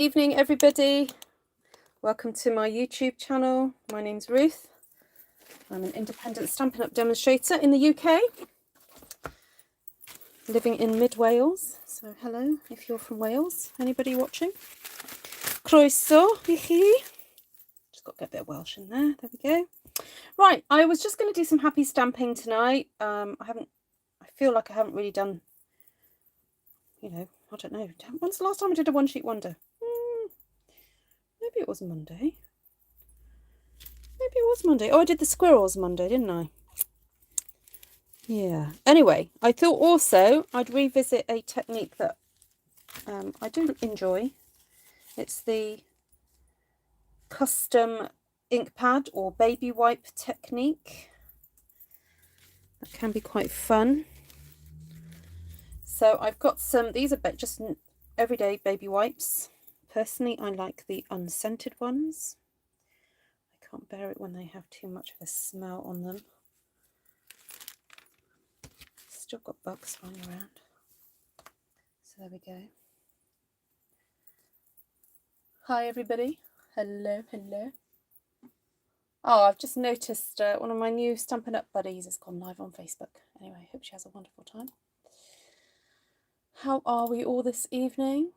Evening everybody, welcome to my YouTube channel. My name's Ruth. I'm an independent Stampin' Up demonstrator in the UK, living in mid Wales. So hello if you're from Wales. Anybody watching? Croeso i chi. Just got to get a bit of Welsh in there. There we go. Right, I was just going to do some happy stamping tonight. I feel like I haven't really done, I don't know. When's the last time I did a one sheet wonder? Maybe it was Monday. Maybe it was Monday. Oh, I did the squirrels Monday, didn't I? Yeah. Anyway, I thought also I'd revisit a technique that I do enjoy. It's the custom ink pad or baby wipe technique. That can be quite fun. So I've got some, these are just everyday baby wipes. Personally, I like the unscented ones. I can't bear it when they have too much of a smell on them. Still got bugs flying around. So there we go. Hi everybody. Hello, hello. Oh, I've just noticed one of my new Stampin' Up buddies has gone live on Facebook. Anyway, I hope she has a wonderful time. How are we all this evening?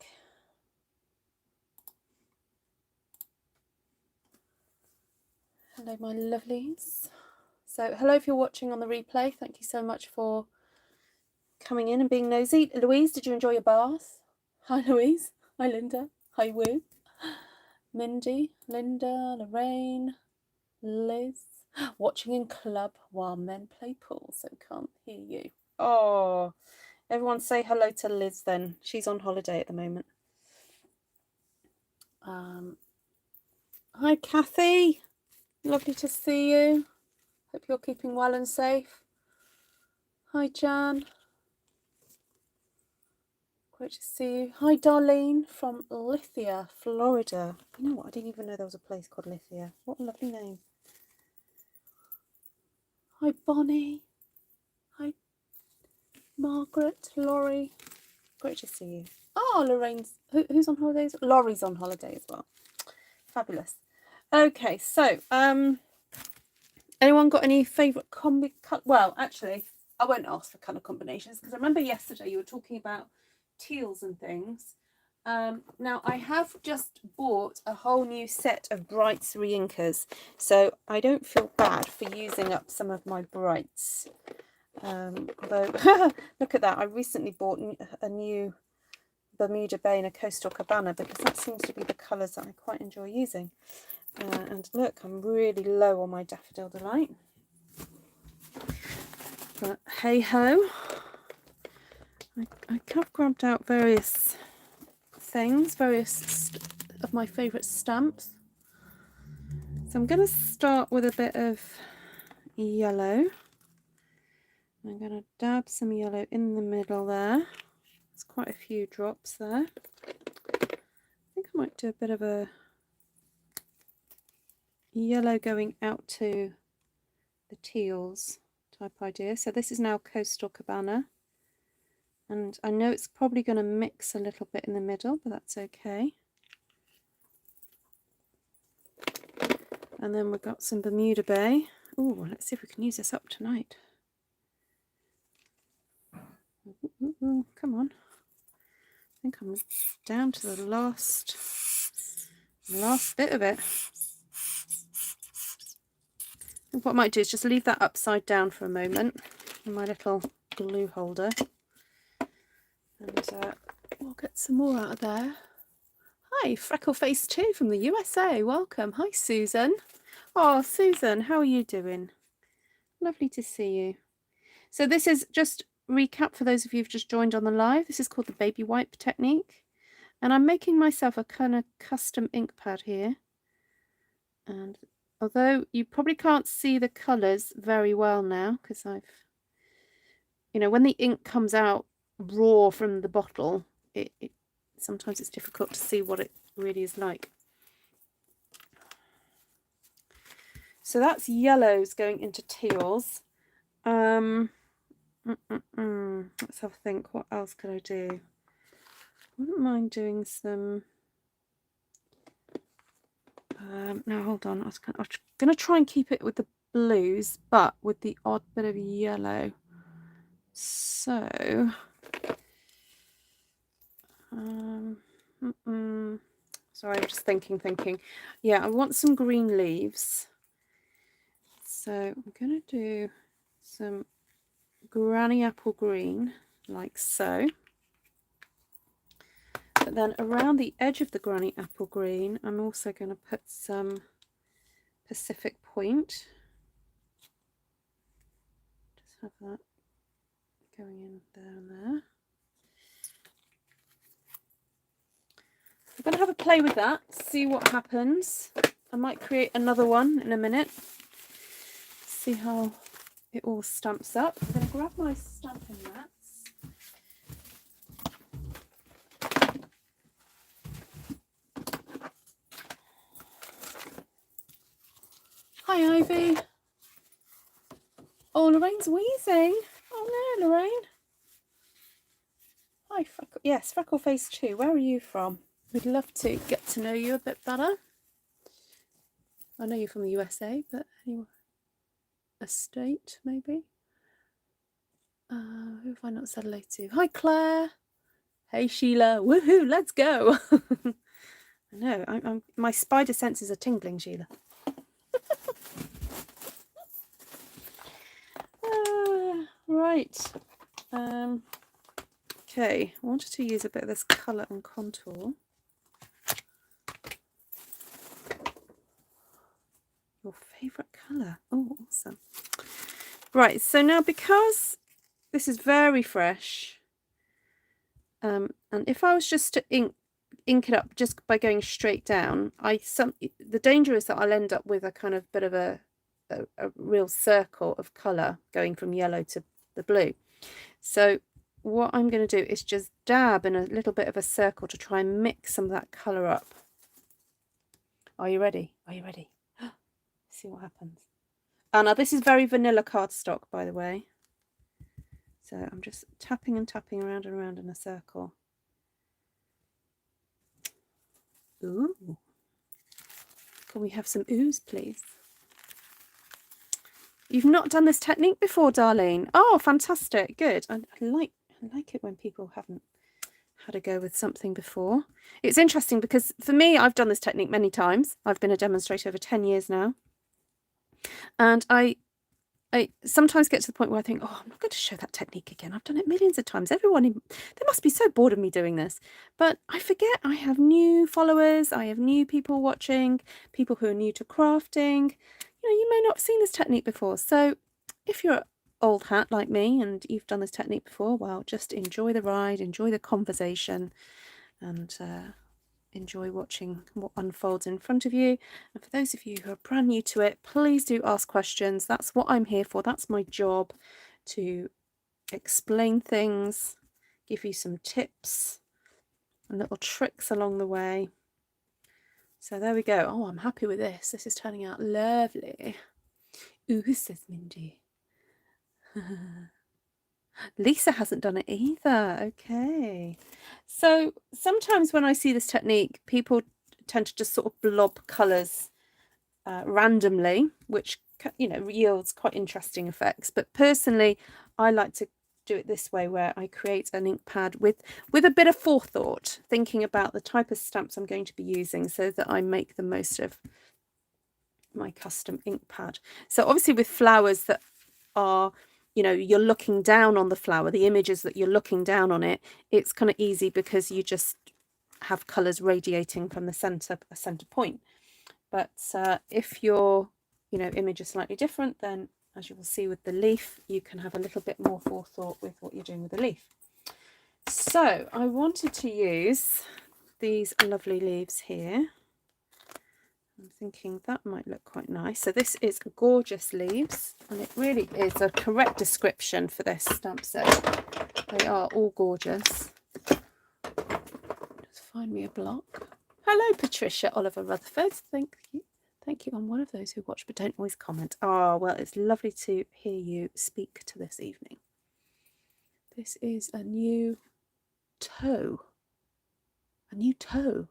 Hello, my lovelies. So, hello if you're watching on the replay. Thank you so much for coming in and being nosy. Louise, did you enjoy your bath? Hi, Louise. Hi, Linda. Hi, Woo. Mindy, Linda, Lorraine, Liz. Watching in club while men play pool, so can't hear you. Oh, everyone say hello to Liz then. She's on holiday at the moment. Hi, Kathy. Lovely to see you. Hope you're keeping well and safe. Hi, Jan. Great to see you. Hi, Darlene from Lithia, Florida. You know what? I didn't even know there was a place called Lithia. What a lovely name. Hi, Bonnie. Hi, Margaret, Laurie. Great to see you. Oh, Lorraine's. Who's on holidays? Laurie's on holiday as well. Fabulous. Okay, so anyone got any favourite combi? Well, actually, I won't ask for colour combinations because I remember yesterday you were talking about teals and things. Now I have just bought a whole new set of brights reinkers, so I don't feel bad for using up some of my brights. Although look at that, I recently bought a new Bermuda Bay and a coastal Cabana because that seems to be the colours that I quite enjoy using. And look, I'm really low on my Daffodil Delight. But hey ho, I have grabbed out various things, various of my favourite stamps. So I'm going to start with a bit of yellow. I'm going to dab some yellow in the middle there. There's quite a few drops there. I think I might do a bit of a yellow going out to the teals type idea. So this is now Coastal Cabana. And I know it's probably going to mix a little bit in the middle, but that's okay. And then we've got some Bermuda Bay. Oh, let's see if we can use this up tonight. Come on. I think I'm down to the last bit of it. I think what I might do is just leave that upside down for a moment in my little glue holder. And we'll get some more out of there. Hi, Freckleface 2 from the USA. Welcome. Hi, Susan. Oh, Susan, how are you doing? Lovely to see you. So this is just recap for those of you who've just joined on the live. This is called the baby wipe technique. And I'm making myself a kind of custom ink pad here. And although you probably can't see the colours very well now, because when the ink comes out raw from the bottle, sometimes it's difficult to see what it really is like. So that's yellows going into teals. Let's have a think. What else could I do? I wouldn't mind doing some Now hold on, I'm going to try and keep it with the blues, but with the odd bit of yellow. So, sorry, I'm just thinking. Yeah, I want some green leaves. So I'm going to do some granny apple green, like so. But then around the edge of the granny apple green, I'm also going to put some Pacific Point. Just have that going in there and there. I'm going to have a play with that, see what happens. I might create another one in a minute. See how it all stamps up. I'm going to grab my stamping mats. Hi, Ivy. Oh, Lorraine's wheezing. Oh no, Lorraine. Hi, Freckle. Yes, Freckleface 2. Where are you from? We'd love to get to know you a bit better. I know you're from the USA, but anyway, a state maybe. Who have I not said hello to? Hi, Claire. Hey, Sheila. Woohoo! Let's go. I know. My spider senses are tingling, Sheila. Right. Okay. I wanted to use a bit of this colour and contour. Your favourite colour. Oh, awesome. Right, so now because this is very fresh, and if I was just to ink it up just by going straight down, the danger is that I'll end up with a kind of bit of a real circle of colour going from yellow to the blue. So what I'm going to do is just dab in a little bit of a circle to try and mix some of that colour up. Are you ready? Are you ready? See what happens. Now this is very vanilla cardstock, by the way. So I'm just tapping and tapping around and around in a circle. Ooh. Can we have some ooze, please? You've not done this technique before, Darlene. Oh, fantastic. Good. I like it when people haven't had a go with something before. It's interesting because for me, I've done this technique many times. I've been a demonstrator over 10 years now. And I sometimes get to the point where I think, oh, I'm not going to show that technique again. I've done it millions of times. They must be so bored of me doing this. But I forget I have new followers. I have new people watching, people who are new to crafting. You know, you may not have seen this technique before. So if you're old hat like me and you've done this technique before, well, just enjoy the ride, enjoy the conversation, and enjoy watching what unfolds in front of you. And for those of you who are brand new to it, please do ask questions. That's what I'm here for. That's my job, to explain things, give you some tips and little tricks along the way. So there we go. Oh, I'm happy with this. This is turning out lovely. Ooh, says Mindy. Lisa hasn't done it either. Okay. So sometimes when I see this technique, people tend to just sort of blob colours randomly, which, you know, yields quite interesting effects. But personally, I like to do it this way, where I create an ink pad with a bit of forethought, thinking about the type of stamps I'm going to be using so that I make the most of my custom ink pad. So obviously with flowers that are, you know, you're looking down on the flower, the images that you're looking down on it, it's kind of easy because you just have colours radiating from the centre point. But if your, you know, image is slightly different, then as you will see with the leaf, you can have a little bit more forethought with what you're doing with the leaf. So I wanted to use these lovely leaves here. I'm thinking that might look quite nice. So this is Gorgeous Leaves, and it really is a correct description for this stamp set. They are all gorgeous. Just find me a block. Hello, Patricia Oliver Rutherford. Thank you. Thank you. I'm one of those who watch but don't always comment. Oh, well, it's lovely to hear you speak to this evening. This is a new toe. A new toe.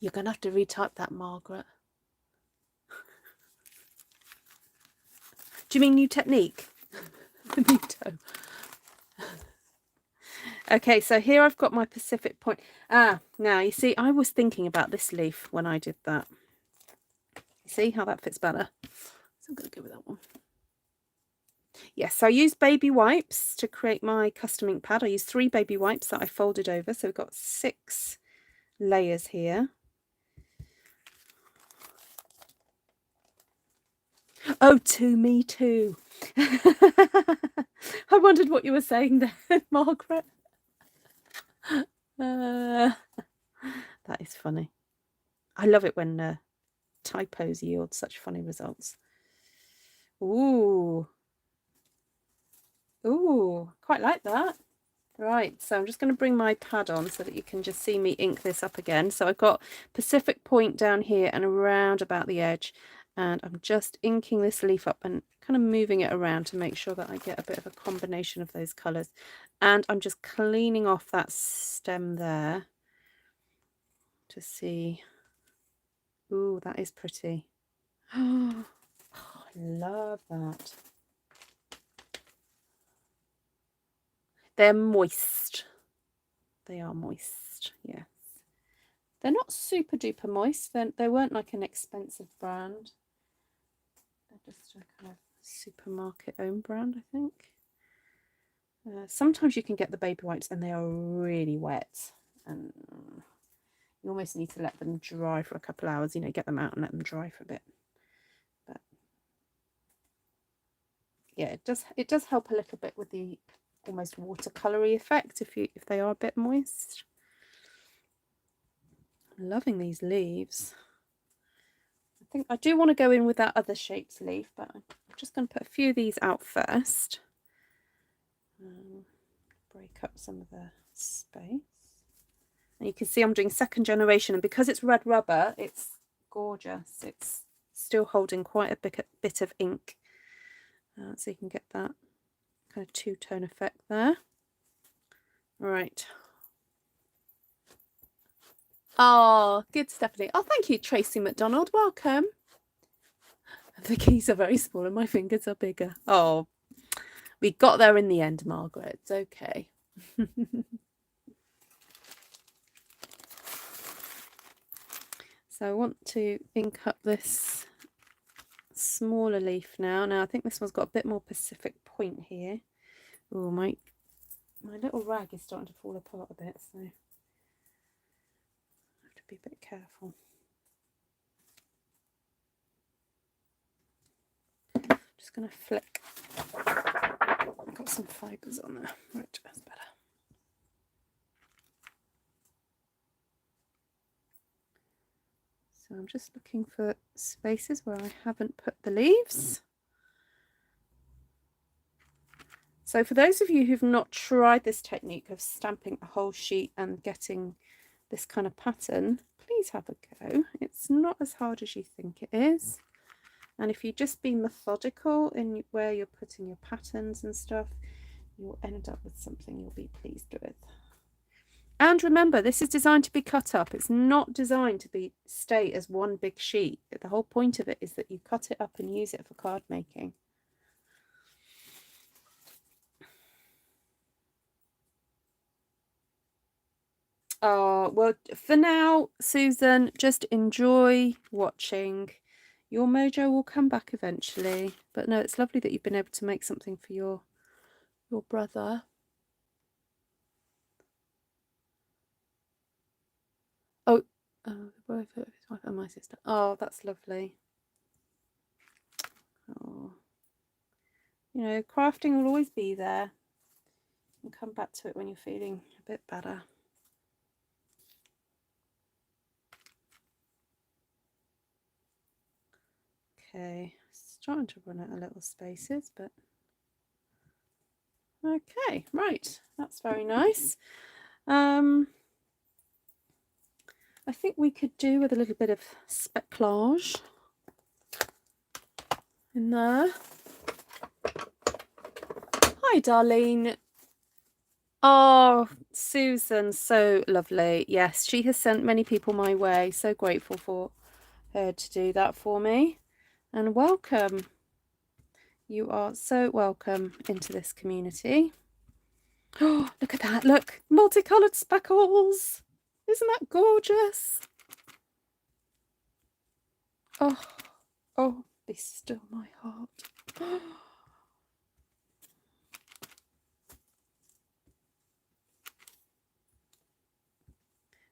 You're going to have to retype that, Margaret. Do you mean new technique? Benito. Okay, so here I've got my Pacific point. Now you see, I was thinking about this leaf when I did that. You see how that fits better? So I'm going to go with that one. Yes, so I used baby wipes to create my custom ink pad. I used 3 baby wipes that I folded over. So we've got 6 layers here. Oh, to me too. I wondered what you were saying there, Margaret. That is funny. I love it when typos yield such funny results. Ooh, quite like that. Right, so I'm just going to bring my pad on so that you can just see me ink this up again. So I've got Pacific Point down here and around about the edge, and I'm just inking this leaf up and kind of moving it around to make sure that I get a bit of a combination of those colours. And I'm just cleaning off that stem there to see. Ooh, that is pretty. Oh, I love that. They're moist. They are moist, yes. They're not super duper moist. They weren't like an expensive brand. They're just a kind of supermarket owned brand, I think. Sometimes you can get the baby wipes and they are really wet. And you almost need to let them dry for a couple hours, you know, get them out and let them dry for a bit. But yeah, it does help a little bit with the almost watercolory effect if they are a bit moist. I'm loving these leaves. I think I do want to go in with that other shaped leaf, but I'm just going to put a few of these out first. Break up some of the space. And you can see I'm doing 2nd generation, and because it's red rubber, it's gorgeous. It's still holding quite a bit of ink. So you can get that kind of 2-tone effect there. Right. Oh, good, Stephanie. Oh, thank you, Tracy McDonald. Welcome. The keys are very small and my fingers are bigger. Oh, we got there in the end, Margaret. It's okay. So I want to ink up this smaller leaf now. Now I think this one's got a bit more Pacific Point here. Oh, my little rag is starting to fall apart a bit, so I have to be a bit careful. Just going to flick. I've got some fibres on there. Right, that's better. So I'm just looking for spaces where I haven't put the leaves. So for those of you who've not tried this technique of stamping a whole sheet and getting this kind of pattern, please have a go. It's not as hard as you think it is. And if you just be methodical in where you're putting your patterns and stuff, you'll end up with something you'll be pleased with. And remember, this is designed to be cut up. It's not designed to stay as one big sheet. The whole point of it is that you cut it up and use it for card making. Well, for now, Susan, just enjoy watching. Your mojo will come back eventually. But no, it's lovely that you've been able to make something for your brother. Oh, the both of his wife and my sister. Oh, that's lovely. Oh, you know, crafting will always be there. And come back to it when you're feeling a bit better. Okay, starting to run out of little spaces, but okay, right, that's very nice. I think we could do with a little bit of specklage in there. Hi, Darlene. Oh, Susan, so lovely. Yes, she has sent many people my way. So grateful for her to do that for me. And welcome. You are so welcome into this community. Oh, look at that. Look, multicolored speckles. Isn't that gorgeous? Oh, oh, be still my heart.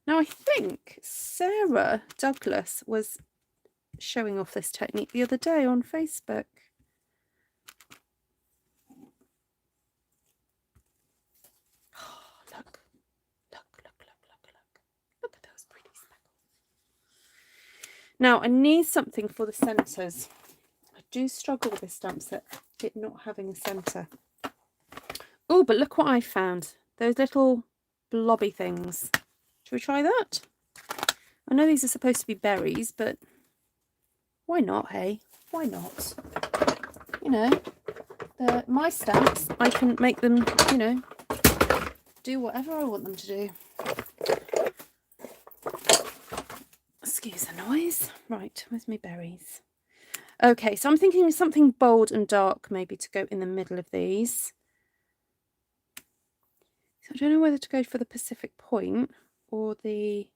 Now, I think Sarah Douglas was showing off this technique the other day on Facebook. Oh, look, look, look, look, look, look. Look at those pretty speckles. Now, I need something for the centres. I do struggle with this stamp set, it not having a centre. Oh, but look what I found. Those little blobby things. Should we try that? I know these are supposed to be berries, but why not, hey? Why not? You know, my stamps, I can make them, you know, do whatever I want them to do. Excuse the noise. Right, where's my berries? Okay, so I'm thinking something bold and dark maybe to go in the middle of these. So I don't know whether to go for the Pacific Point or the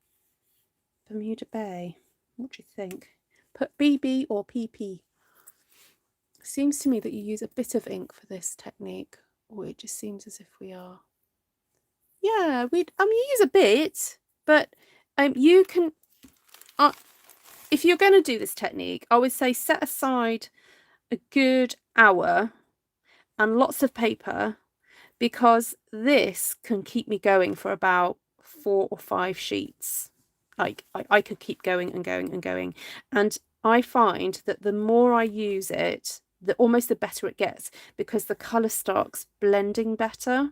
Bermuda Bay. What do you think? Put BB or PP. Seems to me that you use a bit of ink for this technique, or it just seems as if we are. Yeah, you use a bit, but you can. If you're going to do this technique, I would say set aside a good hour and lots of paper, because this can keep me going for about 4 or 5 sheets. Like I could keep going and going and going, and I find that the more I use it, almost the better it gets, because the colour starts blending better.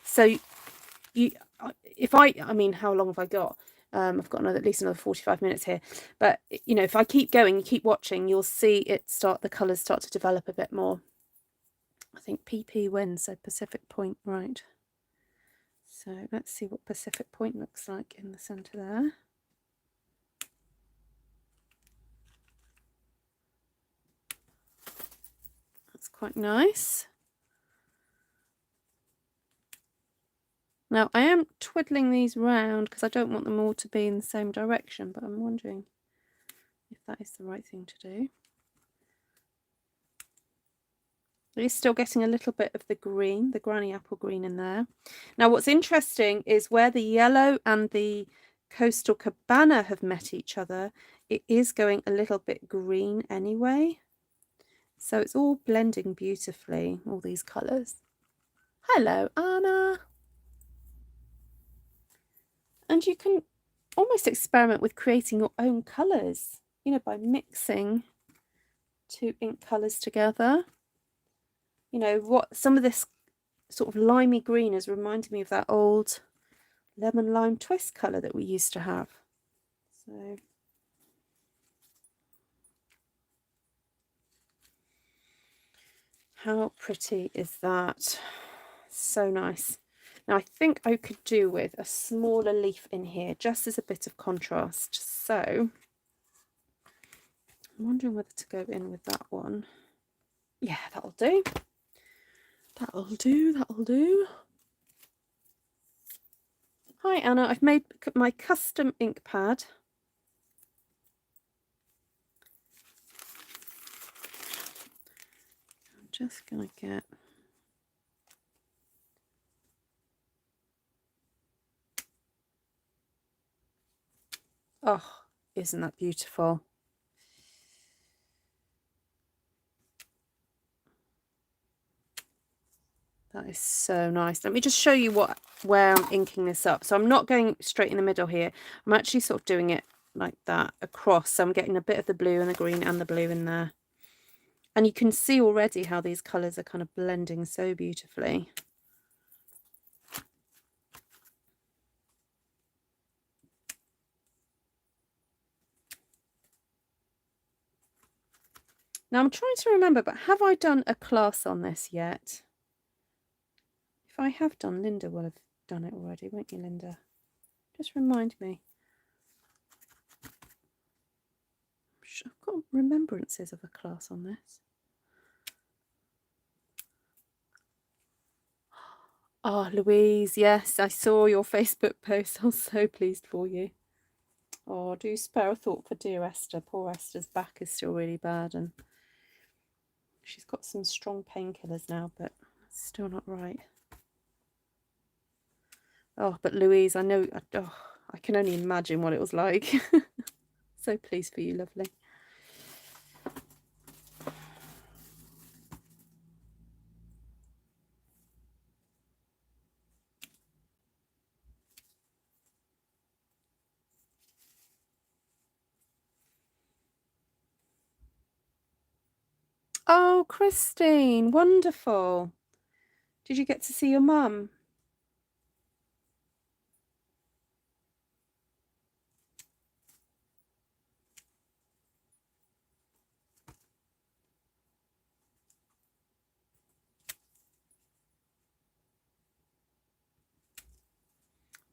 So I mean, how long have I got? I've got at least another 45 minutes here, but you know, if I keep going, you keep watching, you'll see the colours start to develop a bit more. I think PP wins, so Pacific Point, right? So let's see what Pacific Point looks like in the centre there. That's quite nice. Now I am twiddling these round because I don't want them all to be in the same direction, but I'm wondering if that is the right thing to do. You're still getting a little bit of the green, the granny apple green in there. Now what's interesting is where the yellow and the coastal Cabana have met each other, it is going a little bit green anyway. So it's all blending beautifully, all these colours. Hello, Anna. And you can almost experiment with creating your own colours, you know, by mixing 2 ink colours together. You know, what some of this sort of limey green has reminded me of that old lemon lime twist colour that we used to have. So how pretty is that? So nice. Now I think I could do with a smaller leaf in here just as a bit of contrast. So I'm wondering whether to go in with that one. Yeah, that'll do. That'll do, that'll do. Hi Anna, I've made my custom ink pad. I'm just gonna get oh, isn't that beautiful? That is so nice. Let me just show you where I'm inking this up. So I'm not going straight in the middle here. I'm actually sort of doing it like that across. So I'm getting a bit of the blue and the green and the blue in there. And you can see already how these colours are kind of blending so beautifully. Now I'm trying to remember, but have I done a class on this yet? If I have done, Linda will have done it already, won't you, Linda? Just remind me. I've got remembrances of a class on this. Oh, Louise, yes, I saw your Facebook post. I was so pleased for you. Oh, do spare a thought for dear Esther. Poor Esther's back is still really bad, and she's got some strong painkillers now, but it's still not right. Oh, but Louise, I know, I can only imagine what it was like. So pleased for you, lovely. Oh, Christine, wonderful. Did you get to see your mum?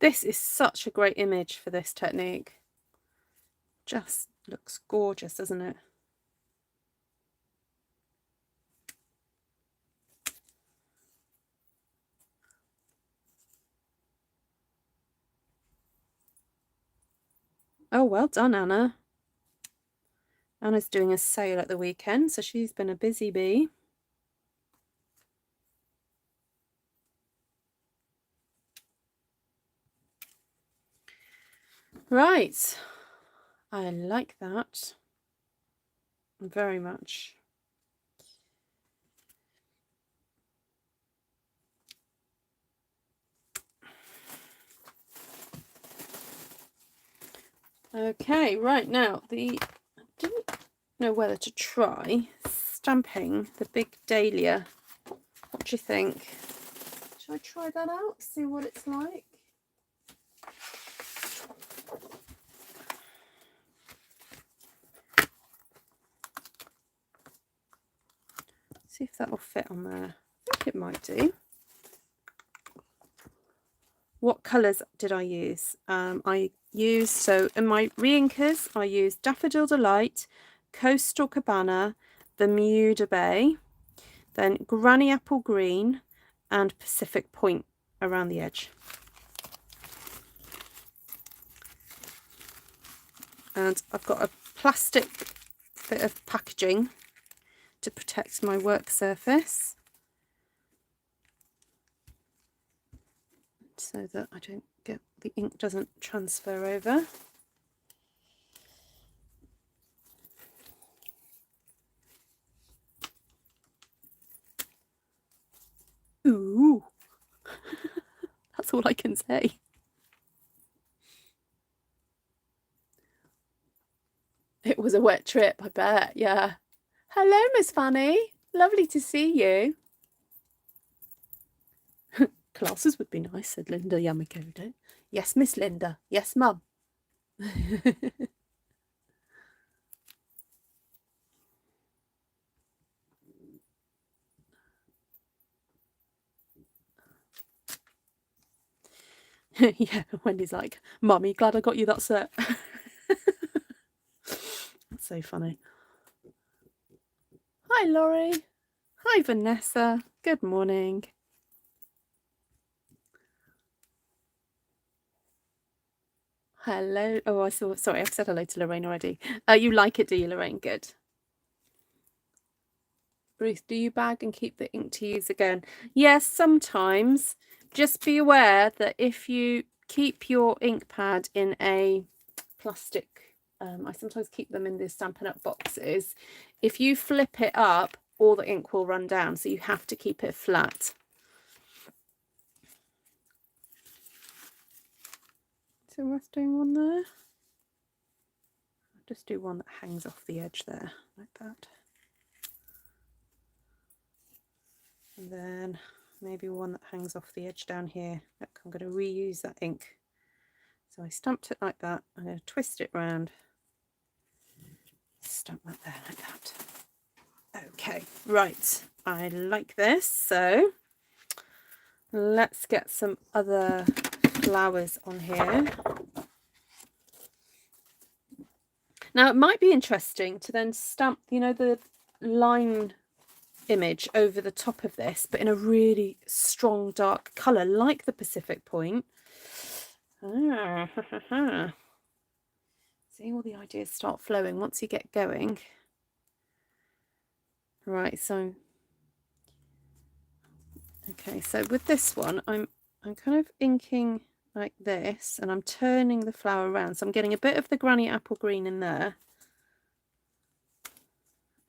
This is such a great image for this technique. Just looks gorgeous, doesn't it? Oh, well done, Anna. Anna's doing a sale at the weekend, so she's been a busy bee. Right. I like that very much. Okay, right now, I didn't know whether to try stamping the big Dahlia. What do you think? Shall I try that out, see what it's like? See if that will fit on there. I think it might do. What colours did I use? So in my reinkers, I used Daffodil Delight, Coastal Cabana, Bermuda Bay, then Granny Apple Green, and Pacific Point around the edge. And I've got a plastic bit of packaging to protect my work surface, so that I don't get, the ink doesn't transfer over. Ooh, that's all I can say. It was a wet trip, I bet, yeah. Hello, Miss Fanny. Lovely to see you. Classes would be nice, said Linda Yamakoto. Yes, Miss Linda. Yes, Mum. Yeah, Wendy's like, Mummy, glad I got you that set. That's so funny. Hi, Laurie. Hi, Vanessa. Good morning. Hello. Oh, sorry, I've said hello to Lorraine already. You like it, do you, Lorraine? Good. Ruth, do you bag and keep the ink to use again? Yes, sometimes. Just be aware that if you keep your ink pad in a plastic, I sometimes keep them in these Stampin' Up boxes. If you flip it up, all the ink will run down, so you have to keep it flat. So worth doing one there. I'll just do one that hangs off the edge there, like that. And then maybe one that hangs off the edge down here. Look, I'm going to reuse that ink. So I stamped it like that. I'm going to twist it round. Stamp that there like that. Okay, right. I like this. So let's get some other flowers on here. Now it might be interesting to then stamp, you know, the line image over the top of this, but in a really strong dark colour like the Pacific Point. See, all the ideas start flowing once you get going. Right, so okay, so with this one I'm kind of inking like this, and I'm turning the flower around, so I'm getting a bit of the Granny Apple Green in there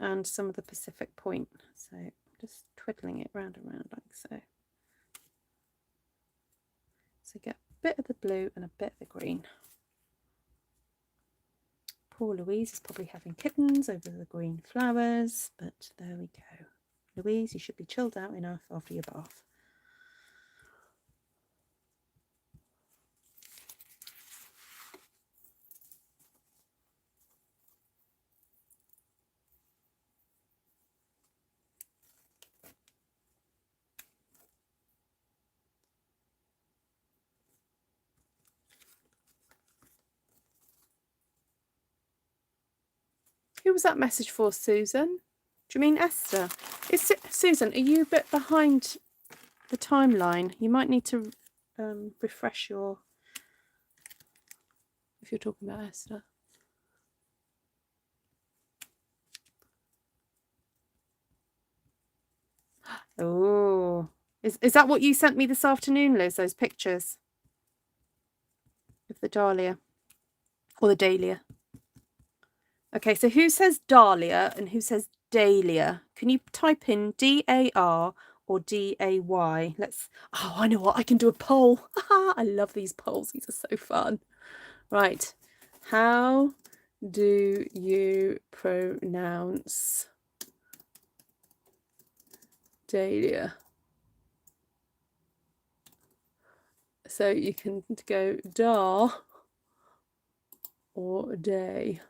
and some of the Pacific Point, so just twiddling it round and round like so. So get a bit of the blue and a bit of the green. Poor Louise is probably having kittens over the green flowers, but there we go. Louise, you should be chilled out enough after your bath. Who was that message for, Susan? Do you mean Esther? Susan, are you a bit behind the timeline? You might need to refresh your... if you're talking about Esther. Oh, is that what you sent me this afternoon, Liz? Those pictures of the Dahlia or the Dahlia? Okay, so who says Dahlia and who says Dahlia? Can you type in D-A-R or D-A-Y? Let's... oh, I know what, I can do a poll. I love these polls, these are so fun. Right, how do you pronounce Dahlia? So you can go da or day.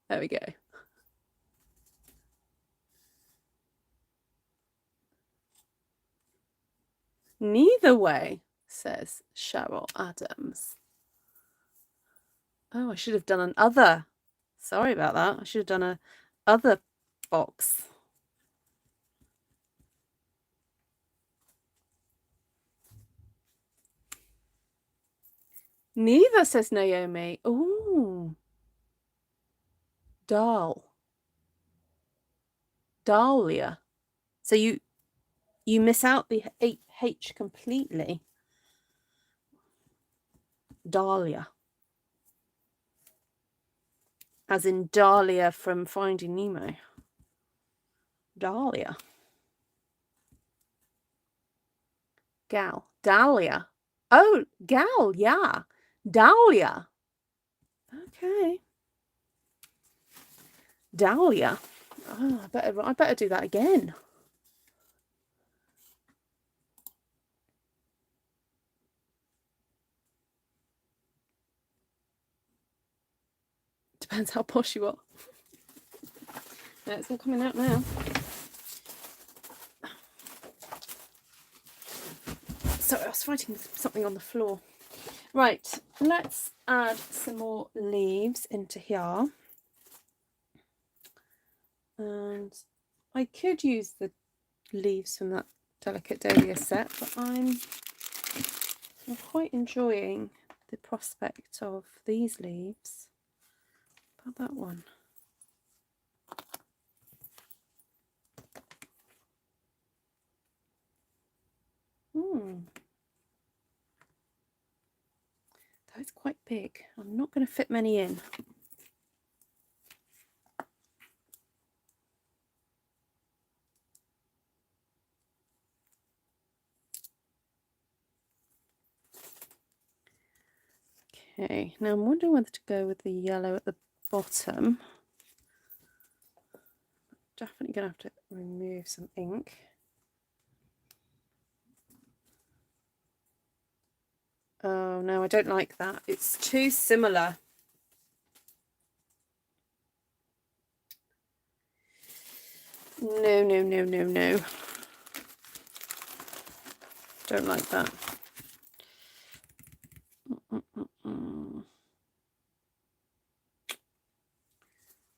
There we go. Neither way, says Cheryl Adams. Oh, I should have done an other. Sorry about that. I should have done a other box. Neither, says Naomi. Ooh. Dahlia. So you miss out the H completely. Dahlia. As in Dahlia from Finding Nemo. Dahlia. Gal. Dahlia. Oh, gal, yeah. Dahlia. Okay. Dahlia. Oh, I better do that again. Depends how posh you are. Yeah, it's all coming out now. Sorry, I was fighting something on the floor. Right, let's add some more leaves into here. And I could use the leaves from that Delicate Dahlia set, but I'm quite enjoying the prospect of these leaves. How about that one? That's quite big. I'm not going to fit many in. Okay, now I'm wondering whether to go with the yellow at the bottom. Definitely going to have to remove some ink. Oh no, I don't like that. It's too similar. No. Don't like that.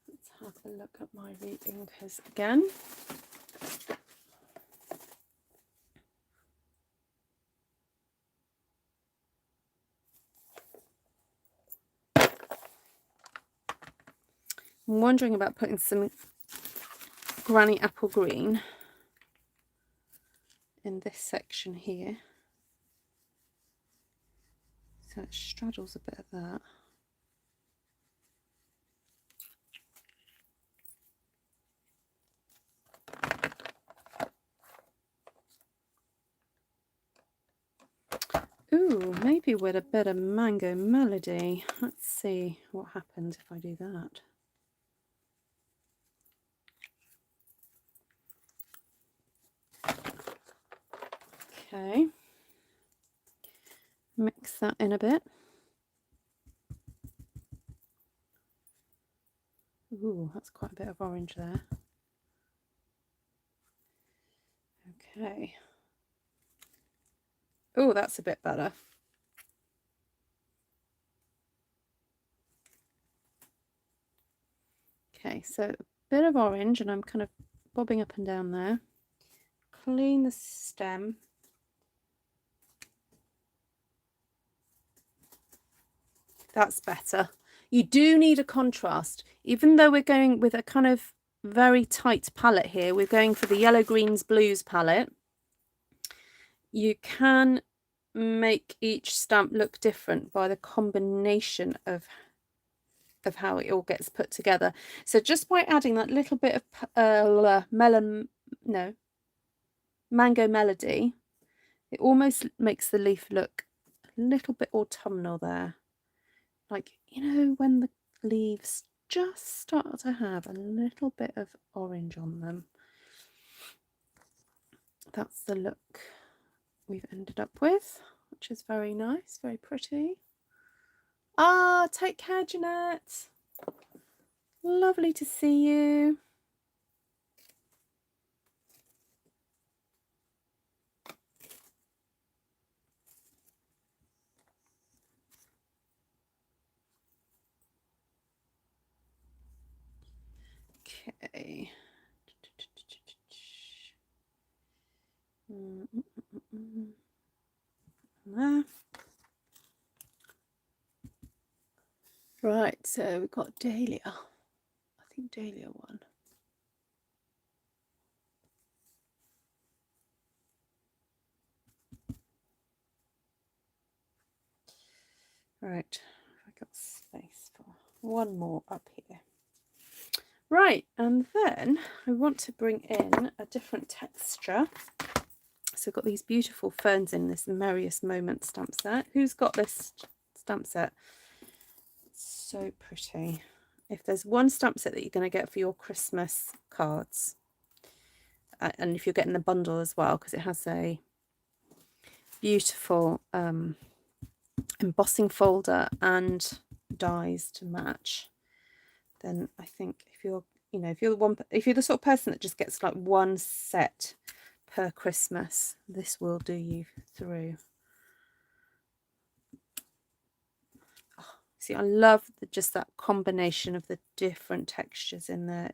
Let's have a look at my REINKERs again. I'm wondering about putting some Granny Apple Green in this section here. So it straddles a bit of that. Ooh, maybe with a bit of Mango Melody. Let's see what happens if I do that. Okay. Mix that in a bit. Ooh, that's quite a bit of orange there. Okay. Oh, that's a bit better. Okay, so a bit of orange, and I'm kind of bobbing up and down there. Clean the stem. That's better. You do need a contrast. Even though we're going with a kind of very tight palette here, we're going for the yellow, greens, blues palette. You can make each stamp look different by the combination of how it all gets put together. So just by adding that little bit of Mango Melody, it almost makes the leaf look a little bit autumnal there. Like, you know, when the leaves just start to have a little bit of orange on them. That's the look we've ended up with, which is very nice, very pretty. Ah, take care, Jeanette. Lovely to see you. Okay. There. Right, so we've got Dahlia. I think Dahlia won. Right, I've got space for one more up here. Right, and then I want to bring in a different texture. So I've got these beautiful ferns in this Merriest Moment stamp set. Who's got this stamp set? It's so pretty. If there's one stamp set that you're going to get for your Christmas cards, and if you're getting the bundle as well, because it has a beautiful embossing folder and dies to match, then I think if you're the sort of person that just gets like one set per Christmas, this will do you through. Oh, see, I love just that combination of the different textures in there.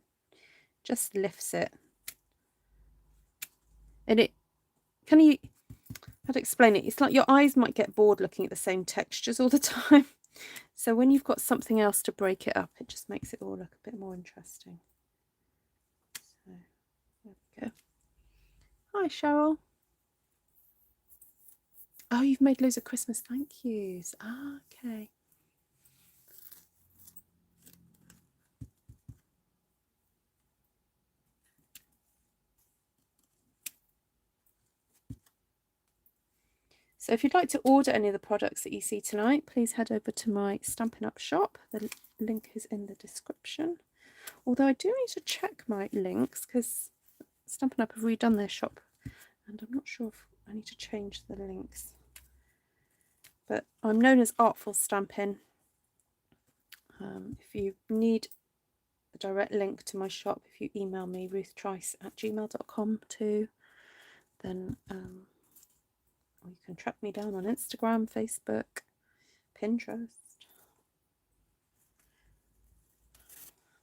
Just lifts it. And it can you how to explain it? It's like your eyes might get bored looking at the same textures all the time. So when you've got something else to break it up, it just makes it all look a bit more interesting. So there we go. Hi, Cheryl. Oh, you've made loads of Christmas thank yous. Ah, okay. So if you'd like to order any of the products that you see tonight, please head over to my Stampin' Up shop. The link is in the description. Although I do need to check my links because Stampin' Up have redone their shop and I'm not sure if I need to change the links. But I'm known as Artful Stampin. If you need a direct link to my shop, if you email me ruthtrice@gmail.com too, then can track me down on Instagram, Facebook, Pinterest,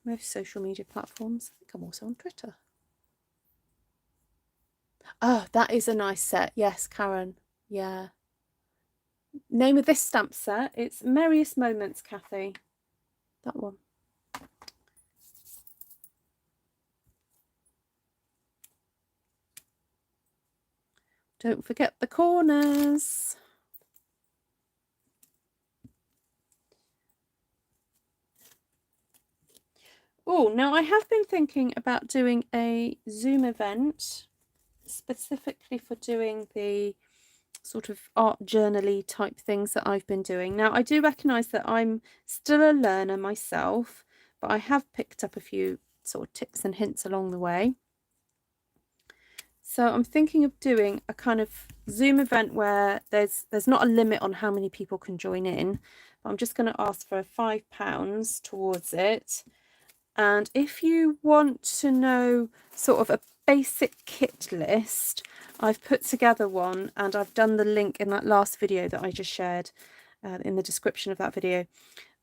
most social media platforms. I think I'm also on Twitter. Oh, that is a nice set. Yes, Karen. Yeah. Name of this stamp set, it's Merriest Moments, Kathy. That one. Don't forget the corners. Oh, now I have been thinking about doing a Zoom event specifically for doing the sort of art journal-y type things that I've been doing. Now, I do recognise that I'm still a learner myself, but I have picked up a few sort of tips and hints along the way. So I'm thinking of doing a kind of Zoom event where there's not a limit on how many people can join in, but I'm just going to ask for £5 towards it. And if you want to know sort of a basic kit list, I've put together one, and I've done the link in that last video that I just shared in the description of that video.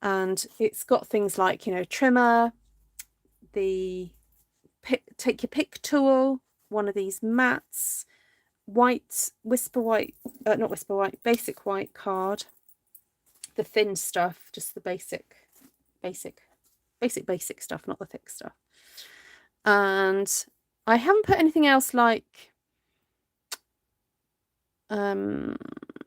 And it's got things like, you know, trimmer, the take your pick tool, one of these mats, white, not whisper white, basic white card, the thin stuff, just the basic stuff, not the thick stuff. And I haven't put anything else like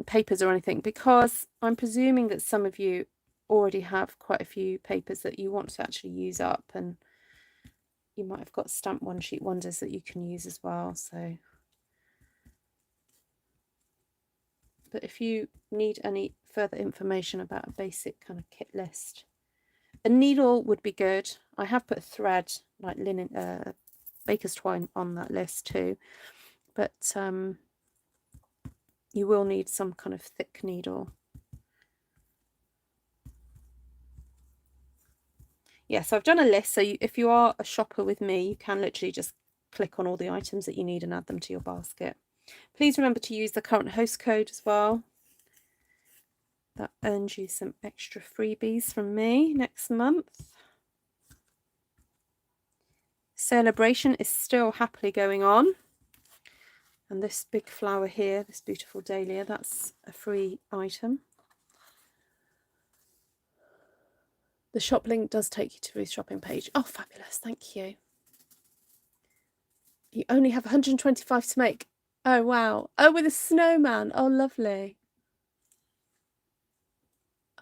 papers or anything, because I'm presuming that some of you already have quite a few papers that you want to actually use up, and you might have got stamp one sheet wonders that you can use as well. So, but if you need any further information about a basic kind of kit list, a needle would be good. I have put thread, like linen, baker's twine, on that list too, but you will need some kind of thick needle. Yeah, so I've done a list, so if you are a shopper with me, you can literally just click on all the items that you need and add them to your basket. Please remember to use the current host code as well. That earns you some extra freebies from me next month. Celebration is still happily going on. And this big flower here, this beautiful Dahlia, that's a free item. The shop link does take you to Ruth's shopping page. Oh, fabulous. Thank you. You only have 125 to make. Oh, wow. Oh, with a snowman. Oh, lovely.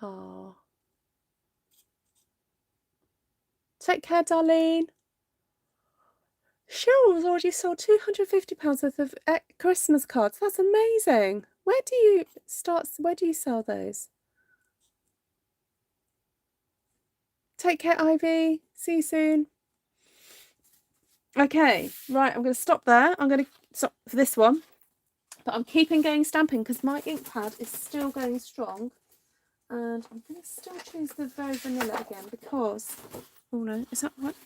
Oh. Take care, Darlene. Cheryl's already sold £250 worth of Christmas cards. That's amazing. Where do you sell those? Take care, Ivy. See you soon. Okay, right, I'm going to stop there. I'm going to stop for this one. But I'm keeping going stamping because my ink pad is still going strong. And I'm going to still choose the very vanilla again because... Oh no, is that right?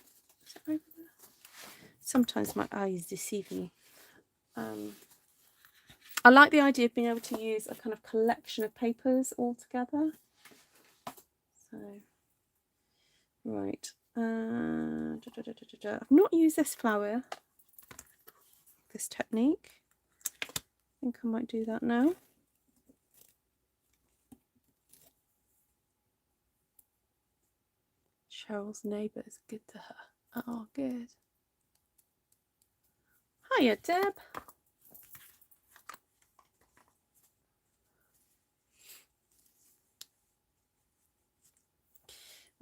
Is that very vanilla? Sometimes my eyes deceive me. I like the idea of being able to use a kind of collection of papers all together. So, right. I've not used this flower, this technique. I think I might do that now. Cheryl's neighbour is good to her. Oh, good. Hiya, Deb.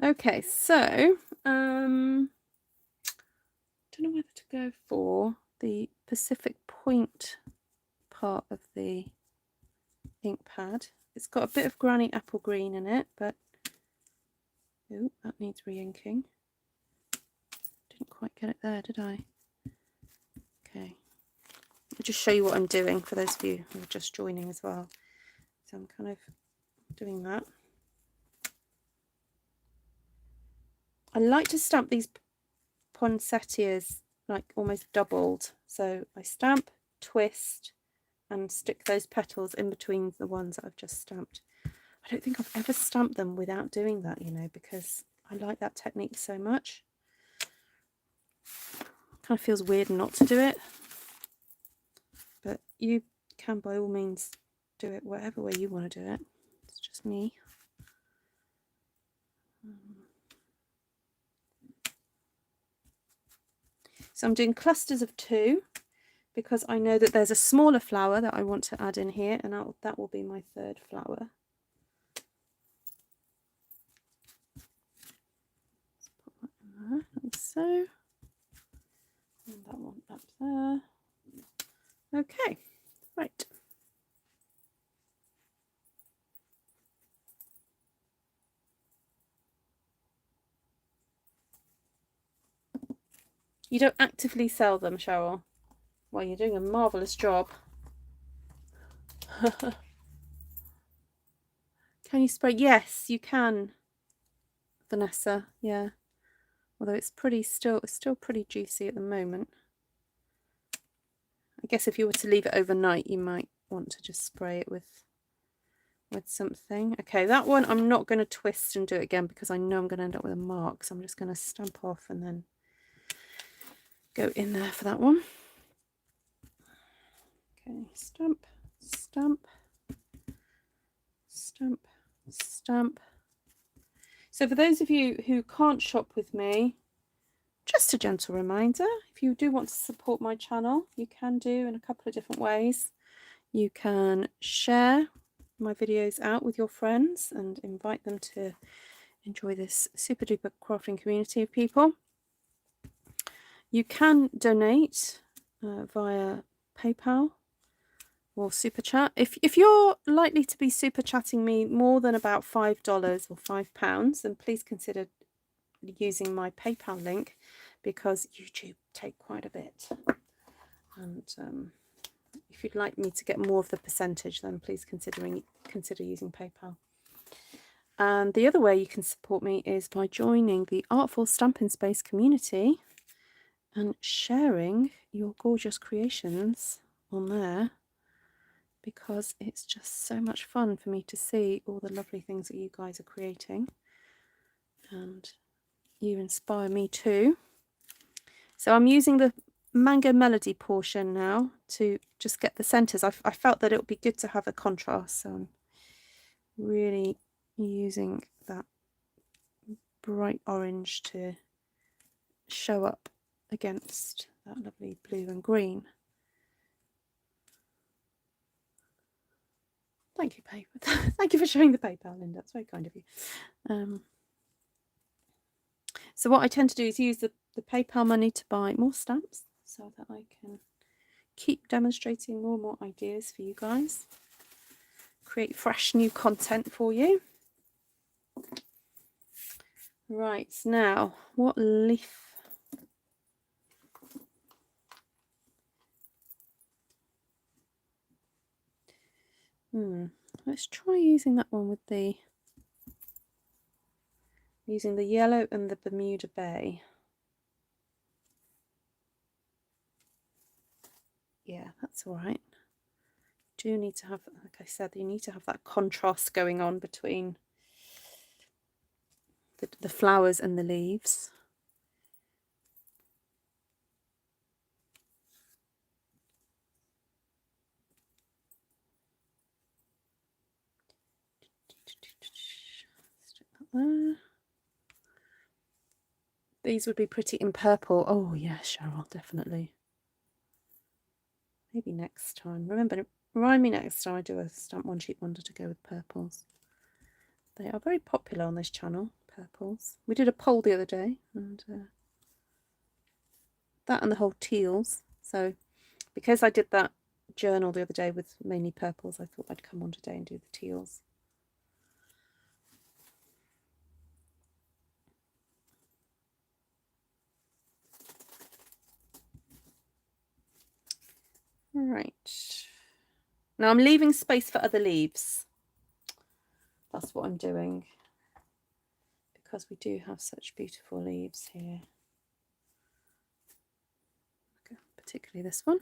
Okay, so don't know whether to go for the Pacific Point part of the ink pad. It's got a bit of granny apple green in it, but oh, that needs re-inking. Didn't quite get it there, did I? Okay, I'll just show you what I'm doing for those of you who are just joining as well. So I'm kind of doing that. I like to stamp these poinsettias like almost doubled. So I stamp, twist, and stick those petals in between the ones that I've just stamped. I don't think I've ever stamped them without doing that, you know, because I like that technique so much. Kind of feels weird not to do it, but you can by all means do it whatever way you want to do it. It's just me. So I'm doing clusters of 2 because I know that there's a smaller flower that I want to add in here, and that will be my 3rd flower. Let's put that in there, like so. And that one up there. Okay, right. You don't actively sell them, Cheryl? Well, you're doing a marvellous job. Can you spray? Yes, you can, Vanessa. Yeah. Although it's still pretty juicy at the moment. I guess if you were to leave it overnight, you might want to just spray it with something. Okay, that one I'm not going to twist and do it again because I know I'm going to end up with a mark. So I'm just going to stamp off and then go in there for that one. Okay, stamp, stamp, stamp, stamp. So for those of you who can't shop with me, just a gentle reminder, if you do want to support my channel, you can do in a couple of different ways. You can share my videos out with your friends and invite them to enjoy this super duper crafting community of people. You can donate via PayPal or super chat. If you're likely to be super chatting me more than about $5 or £5, then please consider using my PayPal link, because YouTube take quite a bit, and if you'd like me to get more of the percentage, then please consider using PayPal. And the other way you can support me is by joining the Artful Stampin' Space community and sharing your gorgeous creations on there, because it's just so much fun for me to see all the lovely things that you guys are creating, and you inspire me too. So I'm using the Mango Melody portion now to just get the centres. I felt that it would be good to have a contrast, so I'm really using that bright orange to show up against that lovely blue and green. Thank you, paper. Thank you for showing the PayPal, Linda. That's very kind of you. So what I tend to do is use the PayPal money to buy more stamps so that I can keep demonstrating more and more ideas for you guys. Create fresh new content for you. Right, now what leaf? Let's try using that one with using the yellow and the Bermuda Bay. Yeah, that's all right. Do need to have, like I said, you need to have that contrast going on between the flowers and the leaves. Stick that there. These would be pretty in purple. Oh yeah, Cheryl, definitely. Maybe next time. Remind me next time I do a Stamp One Sheet Wonder to go with purples. They are very popular on this channel, purples. We did a poll the other day, and that and the whole teals. So because I did that journal the other day with mainly purples, I thought I'd come on today and do the teals. Right. Now I'm leaving space for other leaves. That's what I'm doing, because we do have such beautiful leaves here. Okay, particularly this one.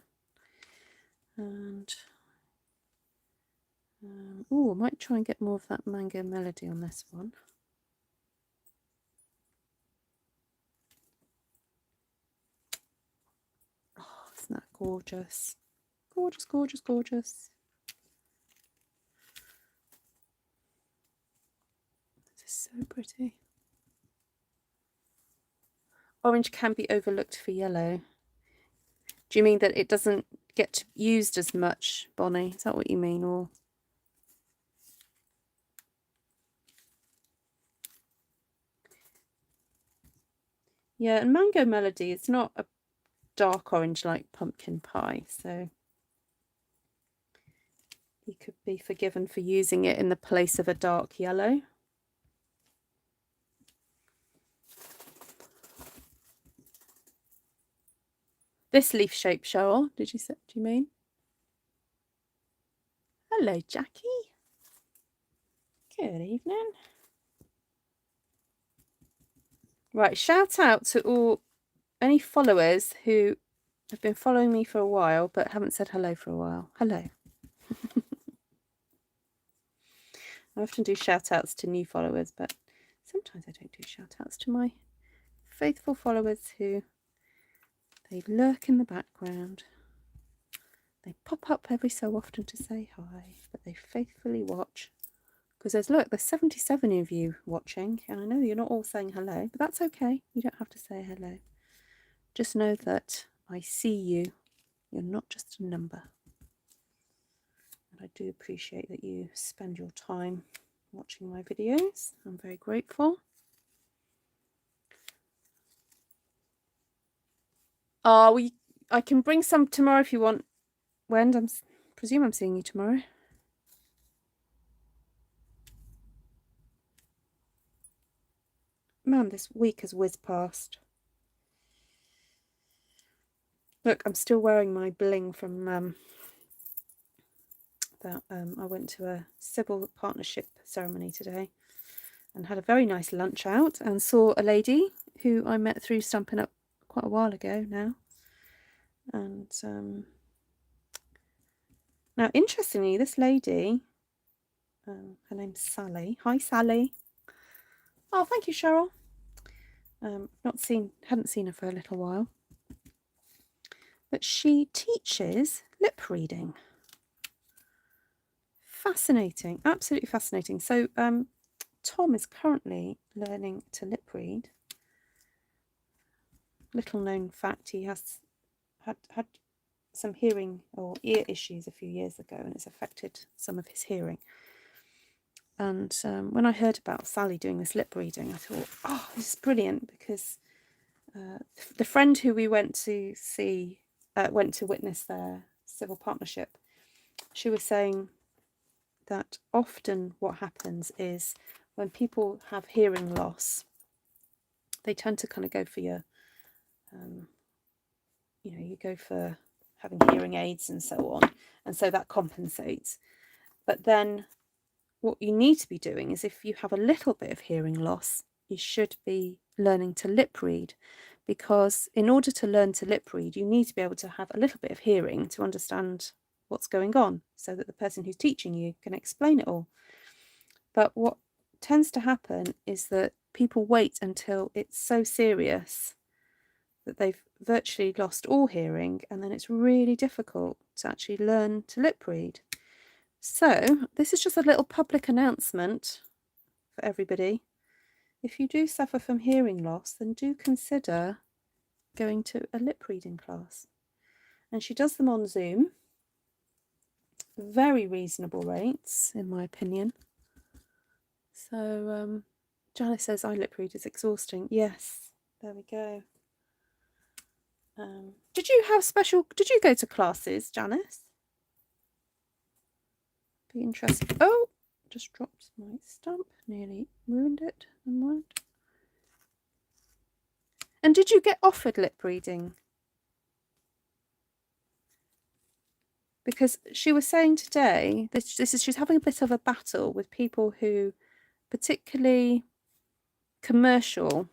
And Oh, I might try and get more of that mango melody on this one. Oh, isn't that gorgeous? Gorgeous, gorgeous, gorgeous. This is so pretty. Orange can be overlooked for yellow. Do you mean that it doesn't get used as much, Bonnie? Is that what you mean? Or yeah, and mango melody is not a dark orange like pumpkin pie, so you could be forgiven for using it in the place of a dark yellow. This leaf shape, Cheryl, do you mean? Hello, Jackie. Good evening. Right, shout out to any followers who have been following me for a while but haven't said hello for a while. Hello. I often do shout outs to new followers, but sometimes I don't do shout outs to my faithful followers who they lurk in the background. They pop up every so often to say hi, but they faithfully watch. Because there's 77 of you watching, and I know you're not all saying hello, but that's okay. You don't have to say hello. Just know that I see you. You're not just a number. And I do appreciate that you spend your time watching my videos. I'm very grateful. I can bring some tomorrow if you want. When? I presume I'm seeing you tomorrow. Man, this week has whizzed past. Look, I'm still wearing my bling from I went to a civil partnership ceremony today and had a very nice lunch out and saw a lady who I met through Stampin' Up quite a while ago now. And now, interestingly, this lady, her name's Sally. Hi, Sally. Oh, thank you, Cheryl. Hadn't seen her for a little while. But she teaches lip reading. Fascinating, absolutely fascinating. So Tom is currently learning to lip read. Little known fact, he has had some hearing or ear issues a few years ago, and it's affected some of his hearing. And when I heard about Sally doing this lip reading, I thought, oh, this is brilliant, because the friend who we went to witness their civil partnership, she was saying that often what happens is when people have hearing loss, they tend to kind of go for your, you go for having hearing aids and so on, and so that compensates. But then what you need to be doing is, if you have a little bit of hearing loss, you should be learning to lip read, because in order to learn to lip read, you need to be able to have a little bit of hearing to understand what's going on, so that the person who's teaching you can explain it all. But what tends to happen is that people wait until it's so serious that they've virtually lost all hearing, and then it's really difficult to actually learn to lip read. So this is just a little public announcement for everybody. If you do suffer from hearing loss, then do consider going to a lip reading class. And she does them on Zoom. Very reasonable rates, in my opinion. So Janice says, I lip read is exhausting. Yes, there we go. Did you go to classes, Janice? Be interested. Oh, just dropped my stamp, nearly ruined it. And did you get offered lip reading? Because she was saying today that she's having a bit of a battle with people who, particularly commercial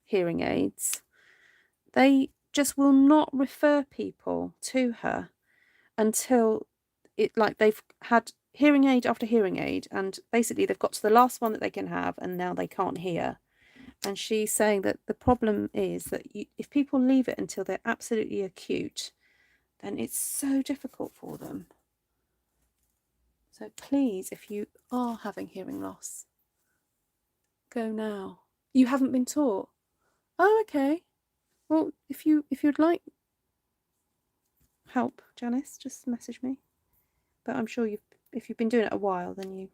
hearing aids, they just will not refer people to her until they've had hearing aid after hearing aid, and basically they've got to the last one that they can have, and now they can't hear. And she's saying that the problem is that if people leave it until they're absolutely acute, then it's so difficult for them. So please, if you are having hearing loss, go now. You haven't been taught? Oh, okay. Well, if you'd like help, Janice, just message me. But I'm sure if you've been doing it a while, then you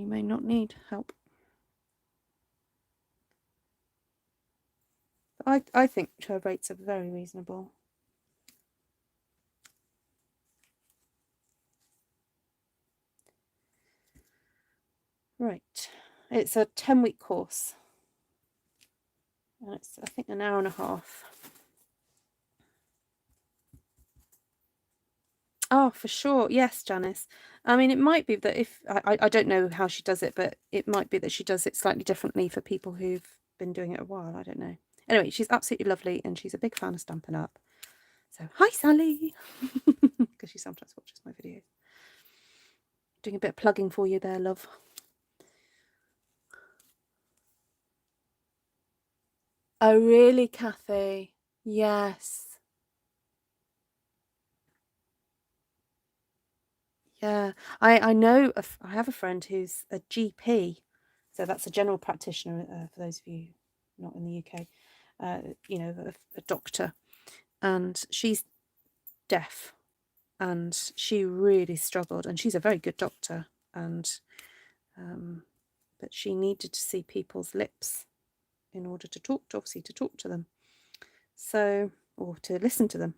may not need help. But I think her rates are very reasonable. Right, it's a 10-week course, and it's, I think, an hour and a half. Oh, for sure. Yes, Janice. I mean, it might be that if I don't know how she does it, but it might be that she does it slightly differently for people who've been doing it a while. I don't know. Anyway, she's absolutely lovely, and she's a big fan of Stampin' Up. So, hi, Sally, because she sometimes watches my videos. Doing a bit of plugging for you there, love. Oh, really, Kathy? Yes. Yeah, I know, I have a friend who's a GP, so that's a general practitioner, for those of you not in the UK, you know, a doctor, and she's deaf, and she really struggled, and she's a very good doctor, and but she needed to see people's lips in order to talk to, obviously, to talk to them, so, or to listen to them.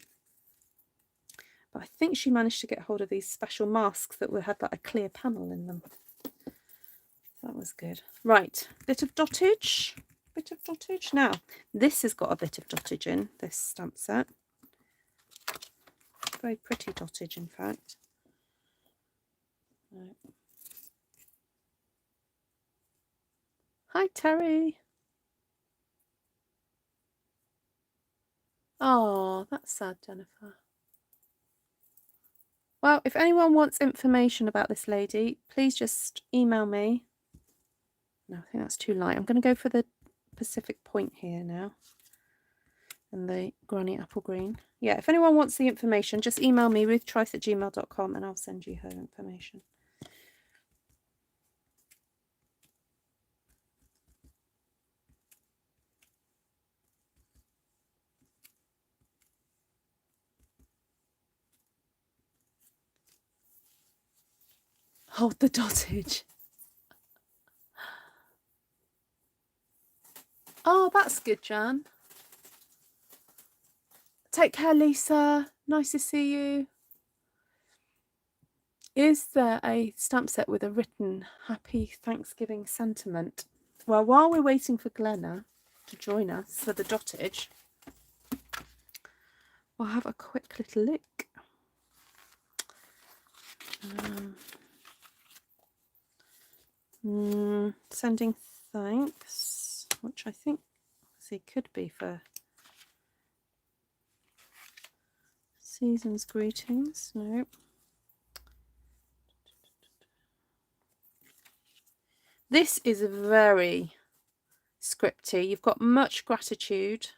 But I think she managed to get hold of these special masks that had like a clear panel in them. That was good. Right, bit of dottage. Now, this has got a bit of dottage in, this stamp set. Very pretty dottage, in fact. Right. Hi, Terry. Oh, that's sad, Jennifer. Well, if anyone wants information about this lady, please just email me. No, I think that's too light. I'm going to go for the Pacific Point here now. And the Granny Apple Green. Yeah, if anyone wants the information, just email me, ruthtrice@gmail.com, and I'll send you her information. Hold the dottage. Oh, that's good, Jan. Take care, Lisa. Nice to see you. Is there a stamp set with a written Happy Thanksgiving sentiment? Well, while we're waiting for Glenna to join us for the dottage, we'll have a quick little look. Sending thanks, which I think could be for season's greetings. No. This is very scripty. You've got much gratitude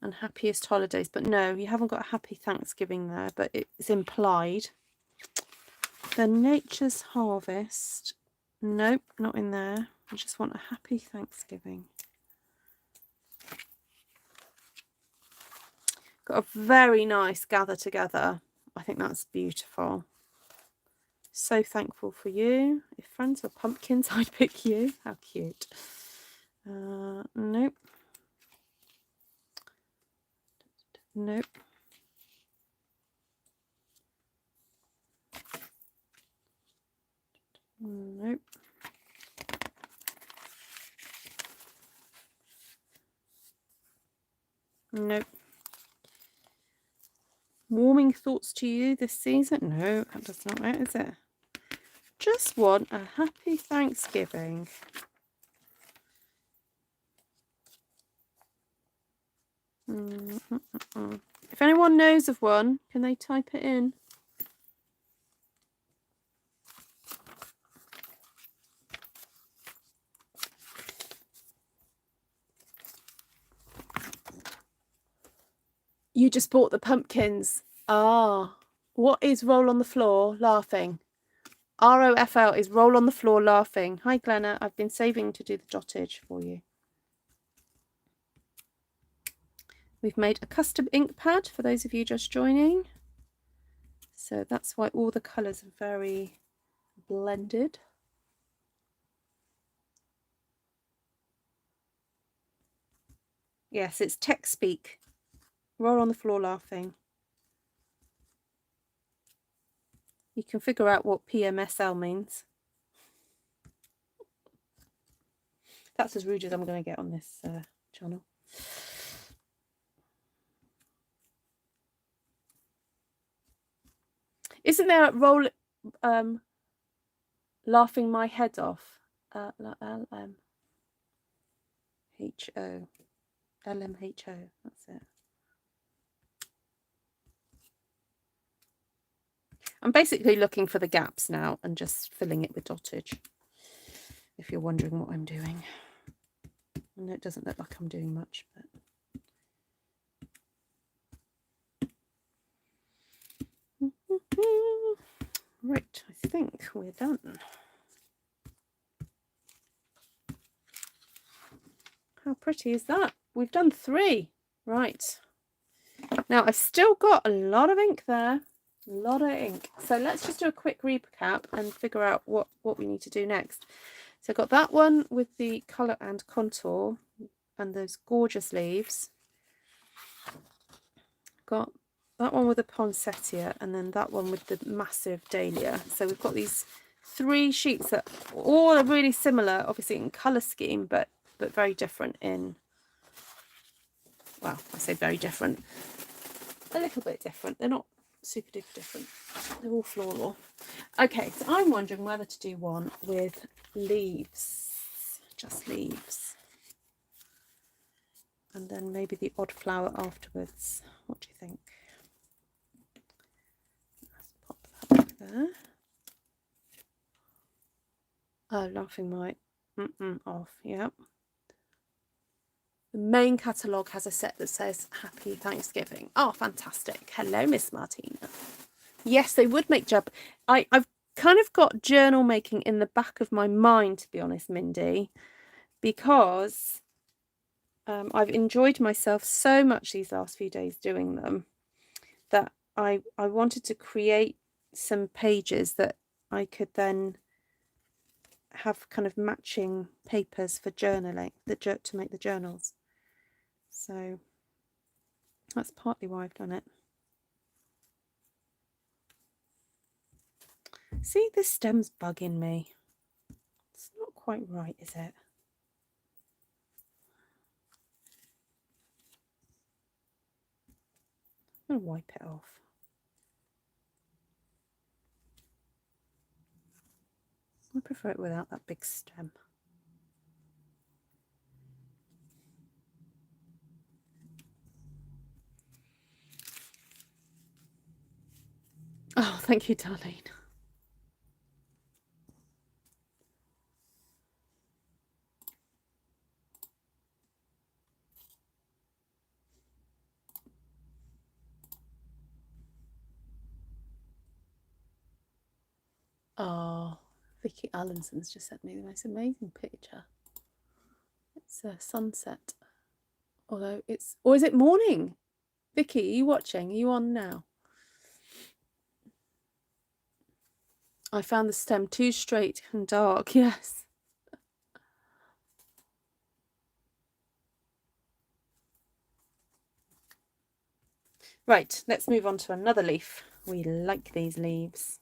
and happiest holidays, but no, you haven't got a happy Thanksgiving there, but it's implied. The Nature's Harvest. Nope, not in there. I just want a happy Thanksgiving. Got a very nice gather together. I think that's beautiful. So thankful for you. If friends were pumpkins, I'd pick you. How cute. Nope. Nope. Nope. Nope. Warming thoughts to you this season? No, that does not matter, is it? Just want a happy Thanksgiving. If anyone knows of one, can they type it in? You just bought the pumpkins. Ah, what is roll on the floor laughing? ROFL is roll on the floor laughing. Hi, Glenna. I've been saving to do the dottage for you. We've made a custom ink pad for those of you just joining. So that's why all the colours are very blended. Yes, it's text speak. Roll on the floor laughing. You can figure out what PMSL means. That's as rude as I'm going to get on this channel. Isn't there a roll laughing my head off? LMHO. LMHO. That's it. I'm basically looking for the gaps now and just filling it with dottage, if you're wondering what I'm doing. I know it doesn't look like I'm doing much, but right, I think we're done. How pretty is that? We've done 3. Right. Now I've still got a lot of ink there. A lot of ink. So let's just do a quick recap and figure out what we need to do next. So I've got that one with the colour and contour and those gorgeous leaves. Got that one with the poinsettia and then that one with the massive dahlia. So we've got these 3 sheets that all are really similar, obviously in colour scheme, but very different in, well, I say very different, a little bit different. They're not super duper different. They're all floral. Okay, so I'm wondering whether to do one with leaves, just leaves, and then maybe the odd flower afterwards. What do you think? Let's pop that back there. Oh, laughing my off. Yep. The main catalogue has a set that says Happy Thanksgiving. Oh, fantastic. Hello, Miss Martina. Yes, they would make jab. I've kind of got journal making in the back of my mind, to be honest, Mindy, because I've enjoyed myself so much these last few days doing them that I wanted to create some pages that I could then have kind of matching papers for journaling, to make the journals. So that's partly why I've done it. See, this stem's bugging me. It's not quite right, is it? I'm going to wipe it off. I prefer it without that big stem. Oh, thank you, Darlene. Oh, Vicky Allinson's just sent me the most amazing picture. It's a sunset. Although it's, or is it morning? Vicky, are you watching? Are you on now? I found the stem too straight and dark. Yes. Right, let's move on to another leaf. We like these leaves.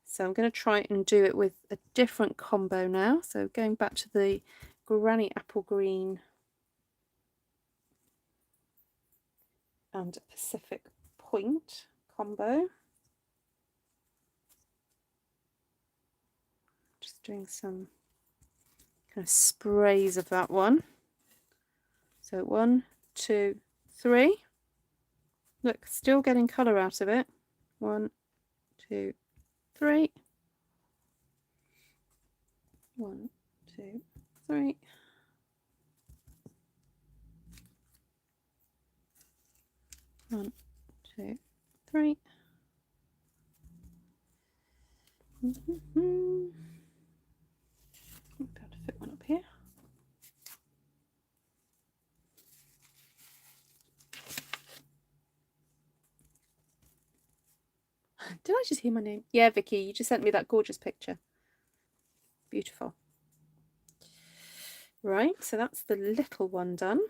So I'm going to try and do it with a different combo now. So going back to the Granny Apple Green and Pacific Point combo. Just doing some kind of sprays of that one. So 1, 2, 3. Look, still getting colour out of it. 1, 2, 3. 1, 2, 3. 1, 2, 3. I'll be able to fit one up here. Did I just hear my name? Yeah, Vicky, you just sent me that gorgeous picture. Beautiful. Right, so that's the little one done.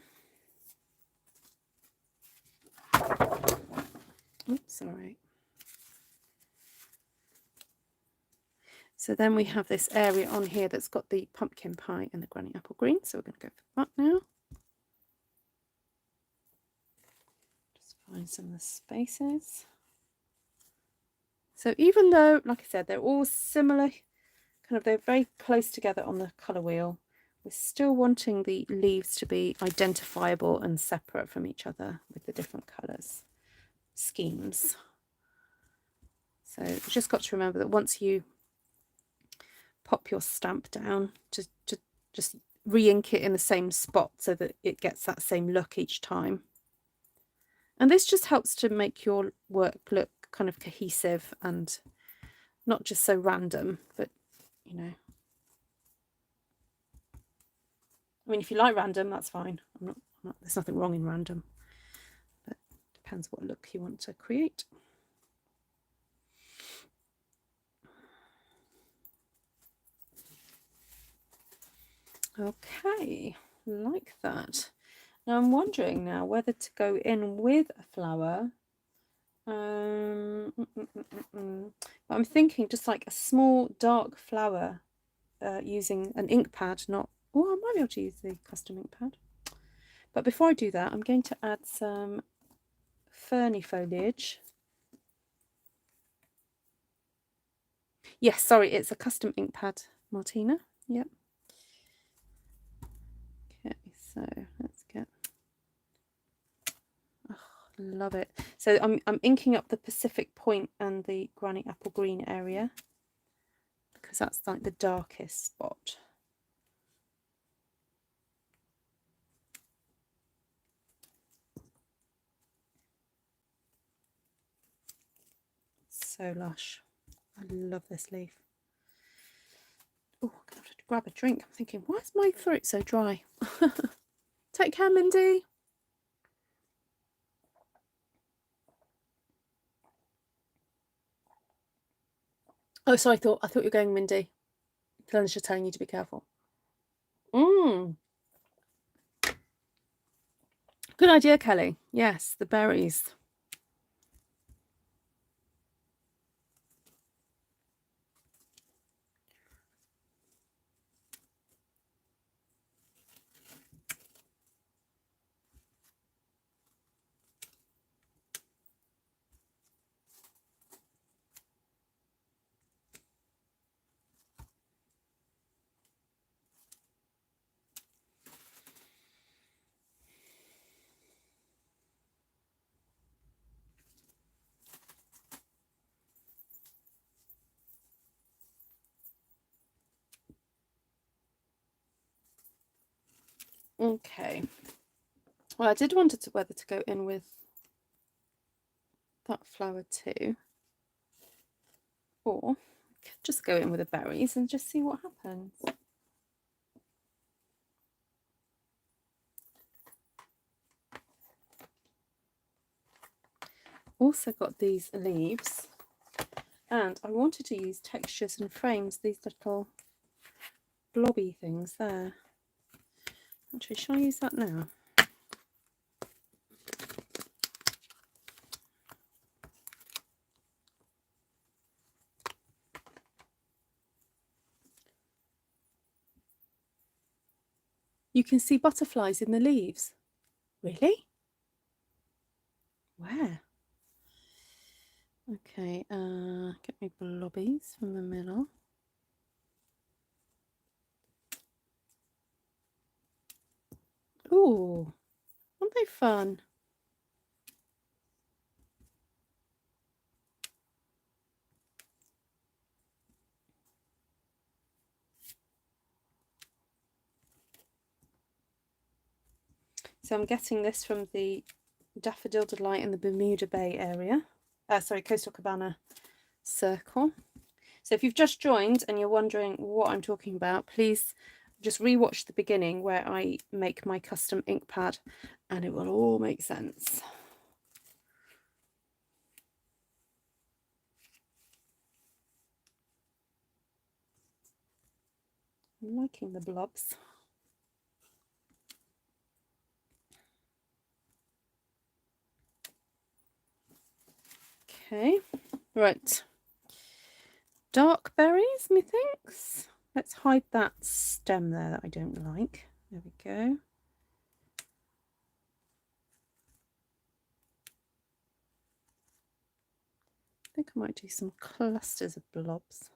Oops, all right. So then we have this area on here that's got the pumpkin pie and the granny apple green. So we're going to go for that now. Just find some of the spaces. So even though, like I said, they're all similar, they're very close together on the colour wheel, we're still wanting the leaves to be identifiable and separate from each other with the different colours schemes. So you've just got to remember that once you pop your stamp down, to just re-ink it in the same spot so that it gets that same look each time. And this just helps to make your work look kind of cohesive and not just so random, but you know, I mean, if you like random, that's fine. I'm not, there's nothing wrong in random, but it depends what look you want to create. Okay, like that. Now I'm wondering now whether to go in with a flower. I'm thinking just like a small dark flower using an ink pad, not... Oh, I might be able to use the custom ink pad. But before I do that, I'm going to add some ferny foliage. Yes, sorry, it's a custom ink pad, Martina. Yep. Okay, so let's get... Oh, love it. So I'm inking up the Pacific Point and the granny apple green area because that's like the darkest spot. So lush. I love this leaf. Oh, I'm gonna have to grab a drink. I'm thinking, why is my throat so dry? Take care, Mindy. Oh, sorry, I thought you were going, Mindy. Helen's just telling you to be careful. Good idea, Kelly. Yes, the berries. Okay. Well, I did want whether to go in with that flower too, or just go in with the berries and just see what happens. Also got these leaves, and I wanted to use textures and frames, these little blobby things there. Actually, shall I use that now? You can see butterflies in the leaves. Really? Where? Okay, get me blobbies from the middle. Ooh, aren't they fun? So I'm getting this from the Daffodil Delight in the Bermuda Bay area. Sorry, Coastal Cabana circle. So if you've just joined and you're wondering what I'm talking about, please just rewatch the beginning where I make my custom ink pad and it will all make sense. I'm liking the blobs. Okay, right. Dark berries, methinks. Let's hide that stem there that I don't like. There we go. I think I might do some clusters of blobs.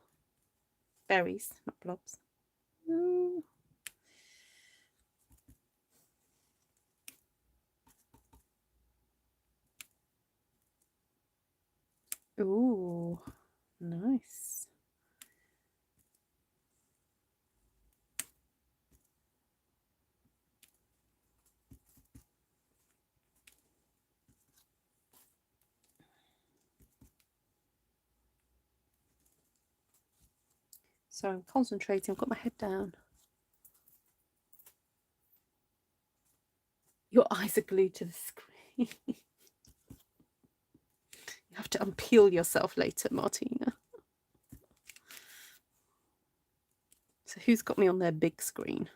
Berries, not blobs. Ooh. Ooh, nice. So I'm concentrating, I've got my head down. Your eyes are glued to the screen. You have to unpeel yourself later, Martina. So who's got me on their big screen?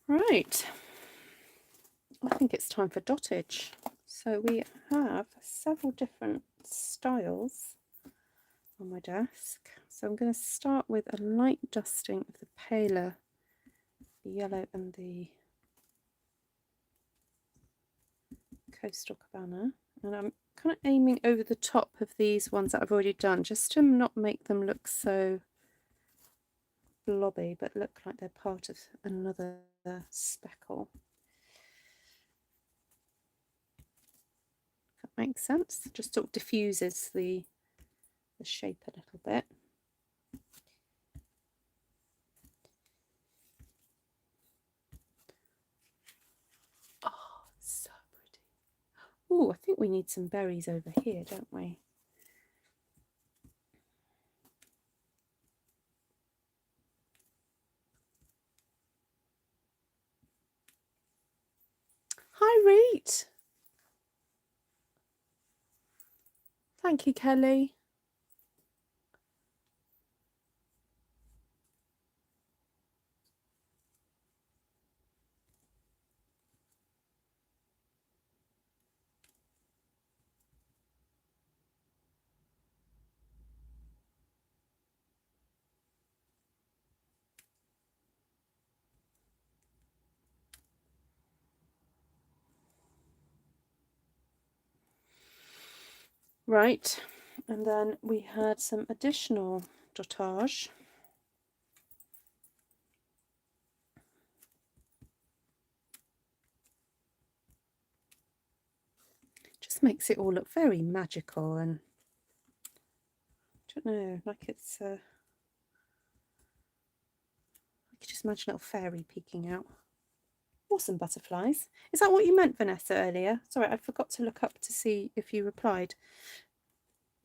Right. I think it's time for dottage. So we have several different styles on my desk. So I'm going to start with a light dusting of the paler yellow and the Coastal Cabana. And I'm kind of aiming over the top of these ones that I've already done, just to not make them look so blobby, but look like they're part of another speckle. That makes sense. Just sort of diffuses the shape a little bit. Oh, so pretty. Oh, I think we need some berries over here, don't we? Hi, Reet. Thank you, Kelly. Right, and then we had some additional dotage. Just makes it all look very magical, and I don't know, like it's I could just imagine a little fairy peeking out. Awesome butterflies. Is that what you meant, Vanessa, earlier? Sorry, I forgot to look up to see if you replied.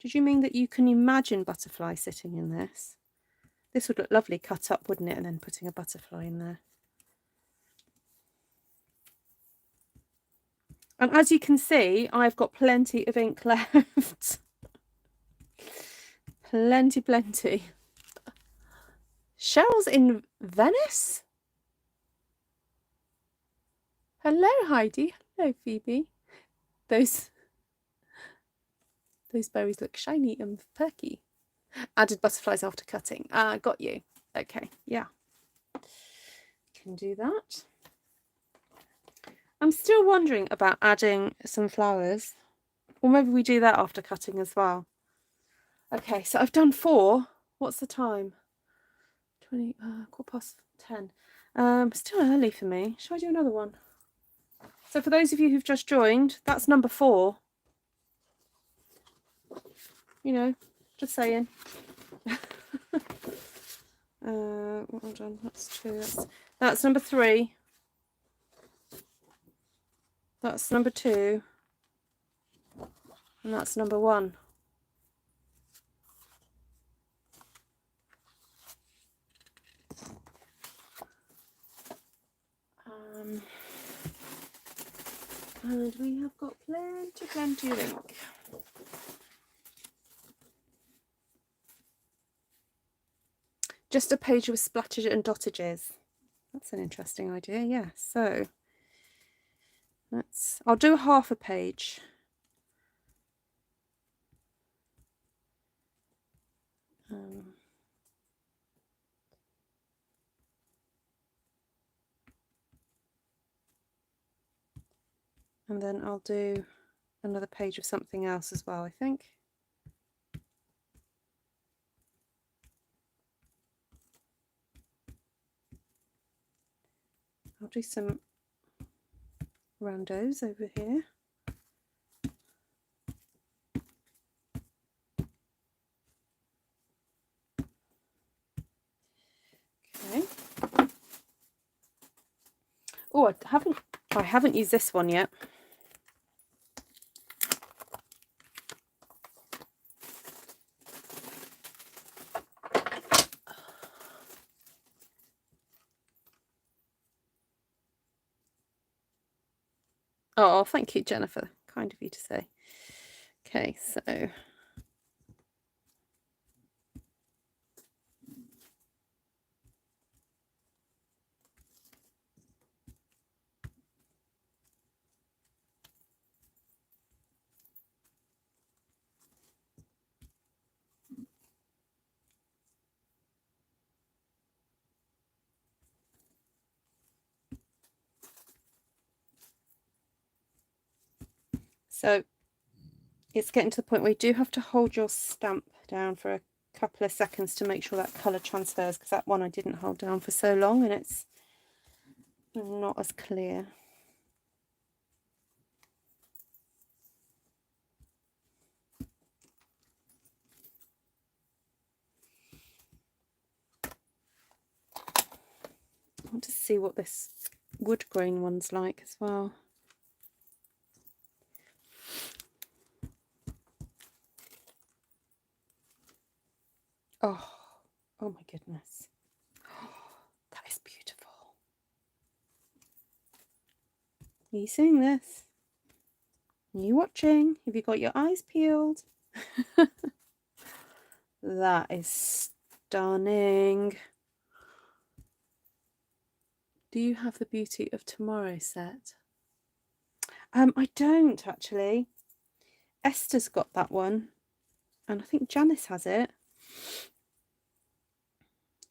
Did you mean that you can imagine butterfly sitting in this? This would look lovely cut up, wouldn't it? And then putting a butterfly in there. And as you can see, I've got plenty of ink left. Plenty. Cheryl's in Venice? Hello, Heidi. Hello, Phoebe. Those berries look shiny and perky. Added butterflies after cutting. Got you. Okay, yeah. Can do that. I'm still wondering about adding some flowers. Or maybe we do that after cutting as well. Okay, so I've done 4. What's the time? 20, 10:15. Still early for me. Shall I do another one? So for those of you who've just joined, that's number 4. You know, just saying. Hold on, that's 2. That's number 3. That's number 2. And that's number 1. And we have got plenty of ink. Just a page with splattered and dottages. That's an interesting idea, yeah. So I'll do half a page. And then I'll do another page of something else as well, I think. I'll do some randos over here. Okay. Oh, I haven't used this one yet. Oh, thank you, Jennifer. Kind of you to say. Okay, so it's getting to the point where you do have to hold your stamp down for a couple of seconds to make sure that colour transfers, because that one I didn't hold down for so long and it's not as clear. I want to see what this wood grain one's like as well. Oh my goodness. That is beautiful. Are you seeing this? Are you watching? Have you got your eyes peeled? That is stunning. Do you have the Beauty of Tomorrow set? I don't actually. Esther's got that one, and I think Janice has it.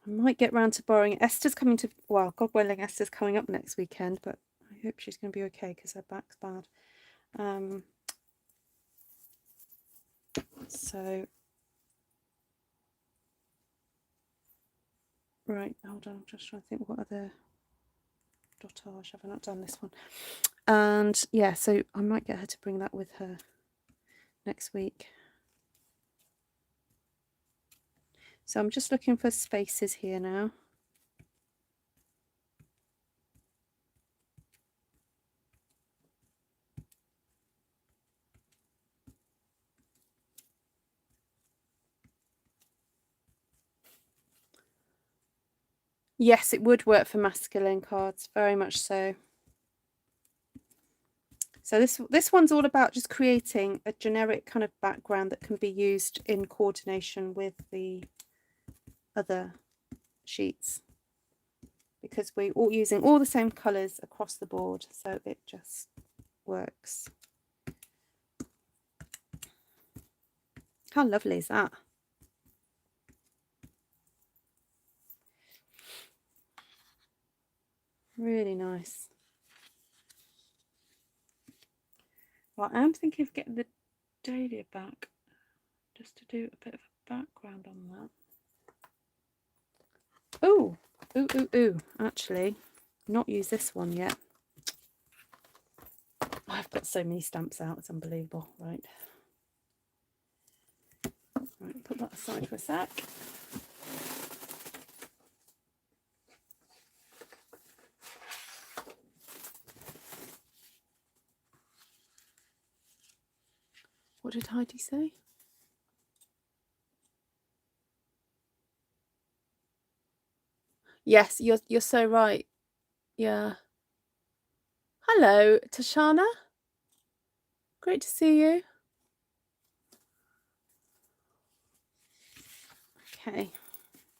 I might get round to borrowing it. Esther's coming to, well, God willing, Esther's coming up next weekend, but I hope she's going to be okay because her back's bad. So, right, hold on, I'm just trying to think what other dotage have I not done this one. And yeah, so I might get her to bring that with her next week. So I'm just looking for spaces here now. Yes, it would work for masculine cards, very much so. So this one's all about just creating a generic kind of background that can be used in coordination with the other sheets, because we're all using all the same colours across the board, so it just works. How lovely is that? Really nice. Well, I am thinking of getting the Dahlia back just to do a bit of a background on that. Oh, ooh. Actually, not used this one yet. I've got so many stamps out, it's unbelievable. Right, put that aside for a sec. What did Heidi say? Yes, you're so right. Yeah. Hello, Tashana. Great to see you. Okay.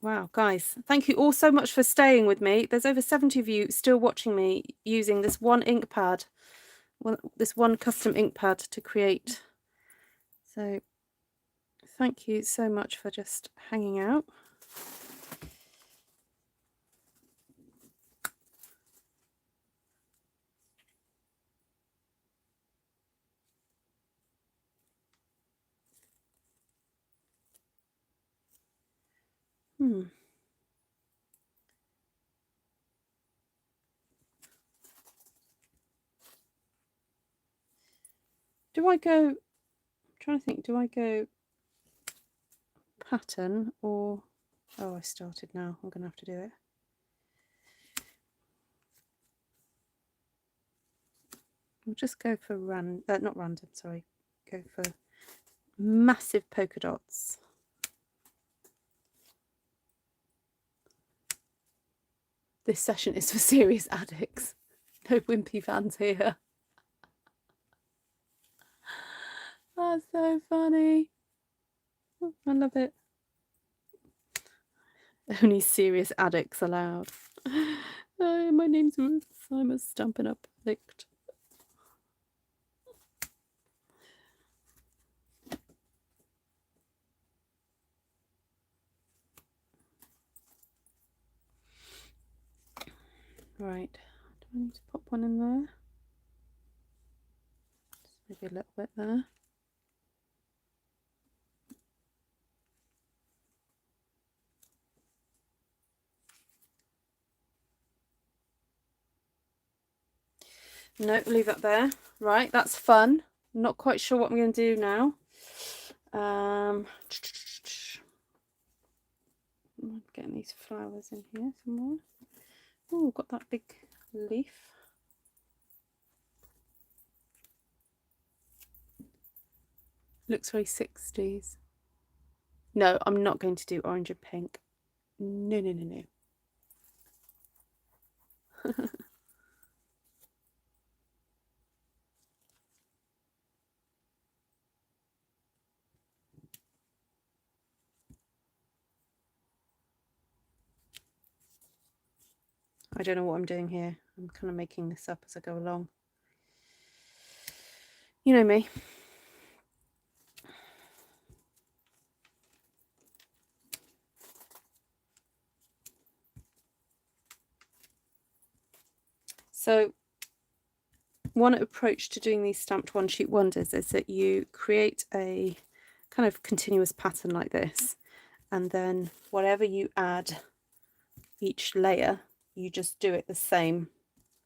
Wow, guys, thank you all so much for staying with me. There's over 70 of you still watching me using this one ink pad, this one custom ink pad to create. So thank you so much for just hanging out. Do I go, I'm trying to think, do I go pattern or, oh, I started now, I'm going to have to do it. We'll just go for not random, sorry, go for massive polka dots. This session is for serious addicts. No wimpy fans here. That's so funny. I love it. Only serious addicts allowed. Hi, my name's Ruth. I'm a Stampin' Up addict. Right. Do I need to pop one in there? Just maybe a little bit there. No, leave that there. Right, that's fun. I'm not quite sure what I'm going to do now. I'm getting these flowers in here somewhere. Oh, got that big leaf. Looks very 60s. No, I'm not going to do orange and pink. No. I don't know what I'm doing here. I'm kind of making this up as I go along. You know me. So one approach to doing these stamped one sheet wonders is that you create a kind of continuous pattern like this, and then whatever you add each layer, you just do it the same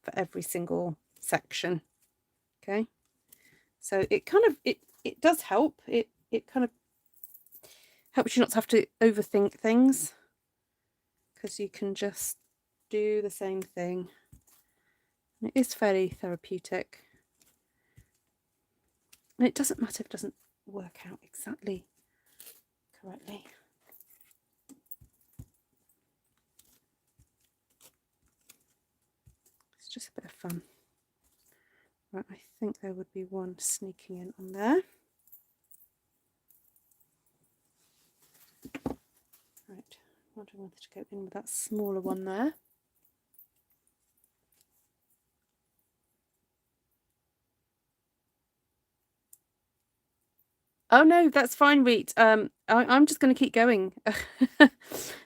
for every single section. Okay, so it kind of it does help. It kind of helps you not to have to overthink things, because you can just do the same thing. And it is fairly therapeutic. And it doesn't matter if it doesn't work out exactly correctly. It's just a bit of fun. Right, I think there would be one sneaking in on there. Right, I wanted to go in with that smaller one there. Oh no, that's fine, Reet. I'm just going to keep going.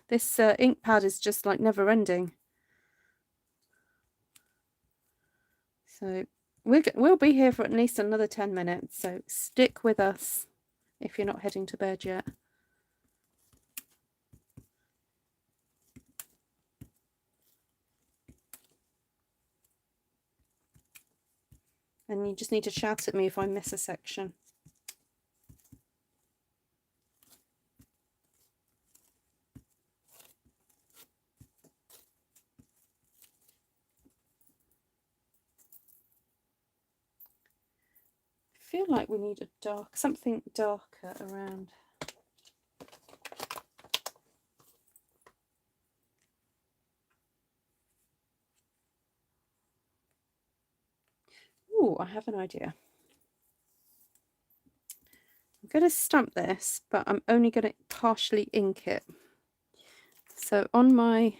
This ink pad is just like never ending. So we'll be here for at least another 10 minutes. So stick with us if you're not heading to bed yet. And you just need to shout at me if I miss a section. I feel like we need something darker around. Oh, I have an idea. I'm going to stamp this, but I'm only going to partially ink it. So on my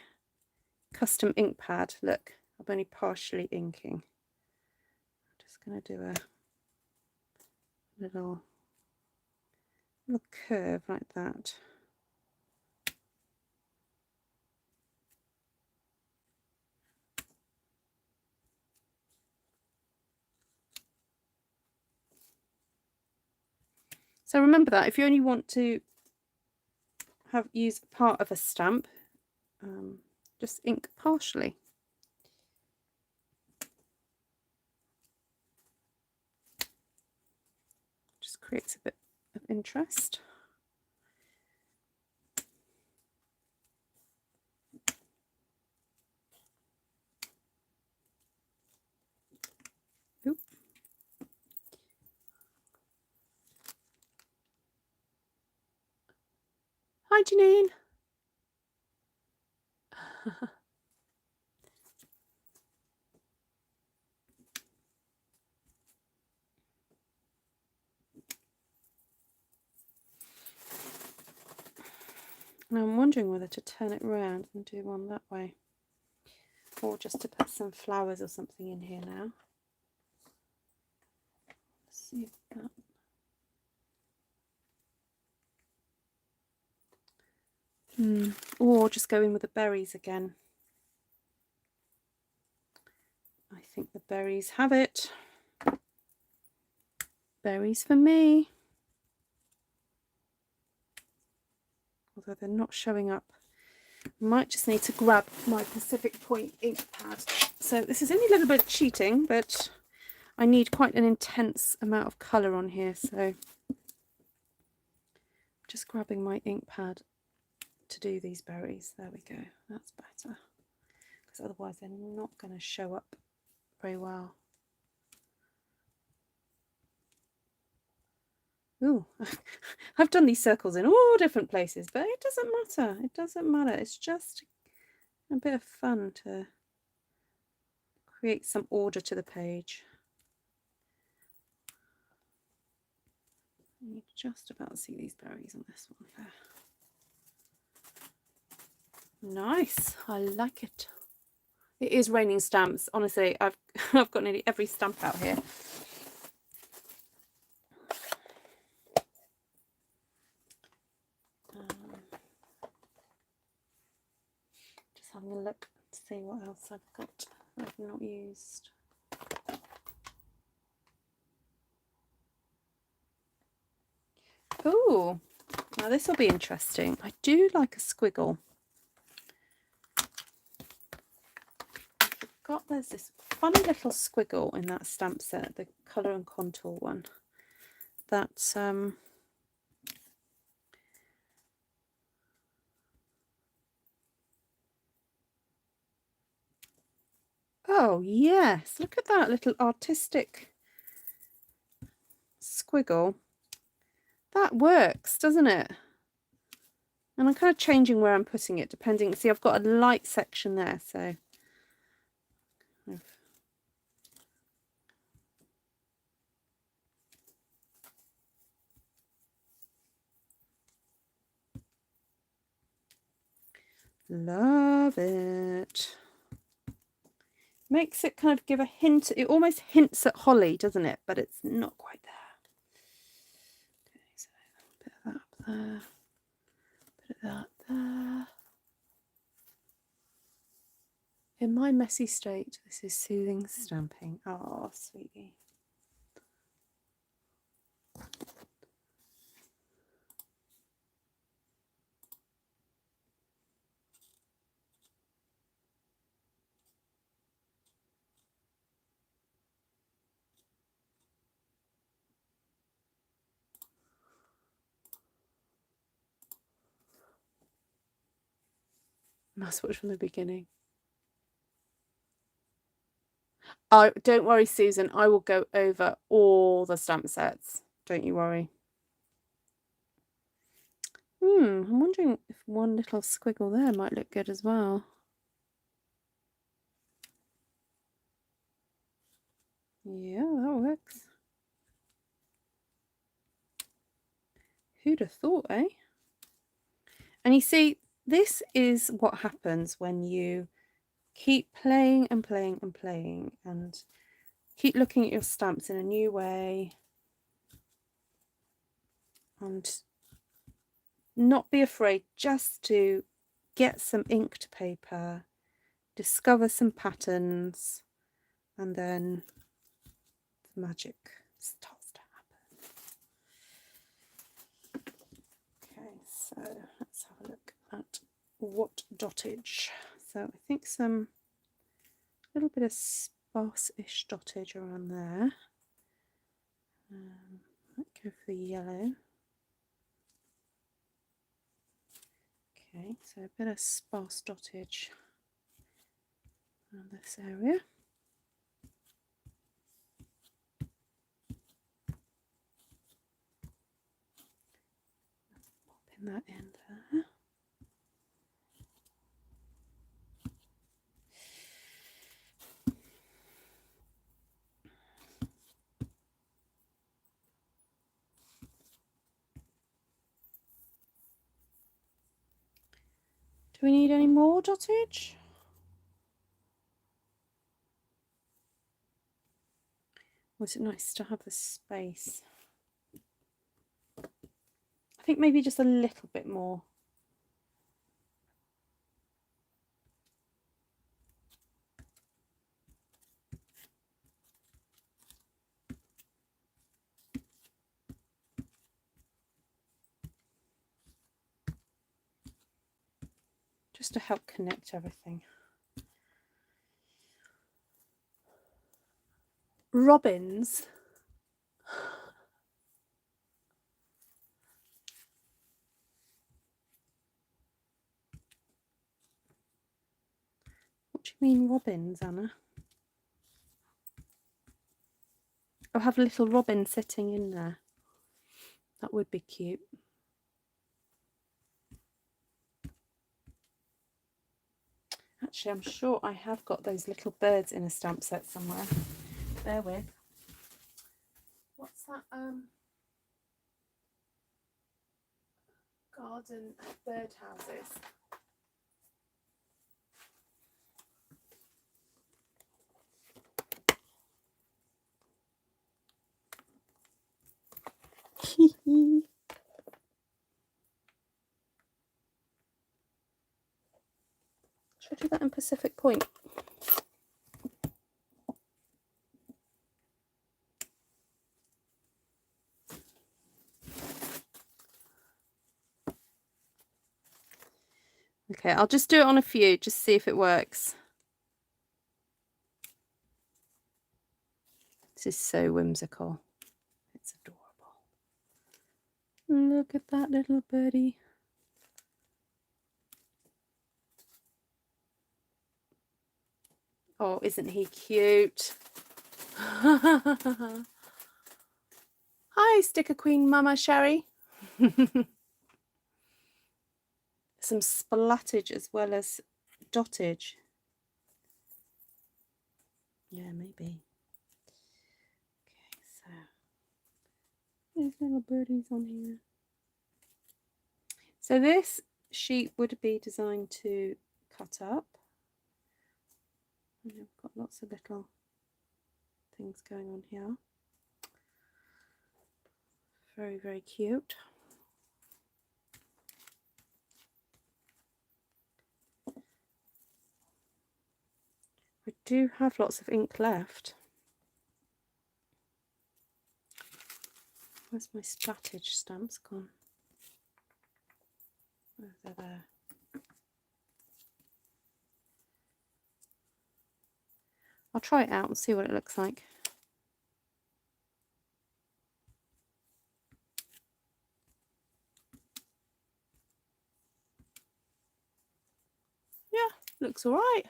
custom ink pad, look, I'm only partially inking. I'm just going to do a little curve like that. So remember that if you only want to use part of a stamp, just ink partially. Just creates a bit of interest. Oop. Hi, Janine. And I'm wondering whether to turn it around and do one that way, or just to put some flowers or something in here now. Let's see if that. Or just go in with the berries again. I think the berries have it. Berries for me. Although they're not showing up. I might just need to grab my Pacific Point ink pad. So this is only a little bit cheating, but I need quite an intense amount of colour on here. So just grabbing my ink pad to do these berries. There we go. That's better. Because otherwise they're not going to show up very well. Ooh, I've done these circles in all different places, but it doesn't matter. It doesn't matter. It's just a bit of fun to create some order to the page. You can just about see these berries on this one there. Nice. I like it. It is raining stamps. Honestly, I've got nearly every stamp out here. Just having a look to see what else I've got I've not used. Oh, now this will be interesting. I do like a squiggle. I forgot there's this funny little squiggle in that stamp set, the colour and contour one. That's oh yes, look at that little artistic squiggle. That works, doesn't it? And I'm kind of changing where I'm putting it depending. See, I've got a light section there, so love it. Makes it kind of give a hint. It almost hints at holly, doesn't it? But it's not quite there. Okay, so a bit of that up there. Bit of that there. In my messy state, this is soothing stamping. Oh, sweetie. Must watch from the beginning. Oh, don't worry, Susan. I will go over all the stamp sets. Don't you worry. I'm wondering if one little squiggle there might look good as well. Yeah, that works. Who'd have thought, eh? And you see, this is what happens when you keep playing and playing and playing and keep looking at your stamps in a new way and not be afraid just to get some inked paper, discover some patterns, and then the magic starts to happen. Okay, so let's have a look at what dottage. So I think some little bit of sparse-ish dottage around there. Let's go for yellow. Okay, so a bit of sparse dottage around this area. Popping that in there. Do we need any more dottage? Was it nice to have the space? I think maybe just a little bit more. Just to help connect everything. Robins. What do you mean robins, Anna? I'll have a little robin sitting in there. That would be cute. Actually, I'm sure I have got those little birds in a stamp set somewhere. Bear with. What's that? Garden birdhouses. Should I do that in Pacific Point? Okay, I'll just do it on a few, just see if it works. This is so whimsical. It's adorable. Look at that little birdie. Oh, isn't he cute? Hi, Sticker Queen Mama Sherry. Some splattage as well as dottage. Yeah, maybe. Okay, so there's little birdies on here. So this sheet would be designed to cut up. And I've got lots of little things going on here. Very, very cute. I do have lots of ink left. Where's my splattage stamps gone? Oh, they're there. I'll try it out and see what it looks like. looks all right.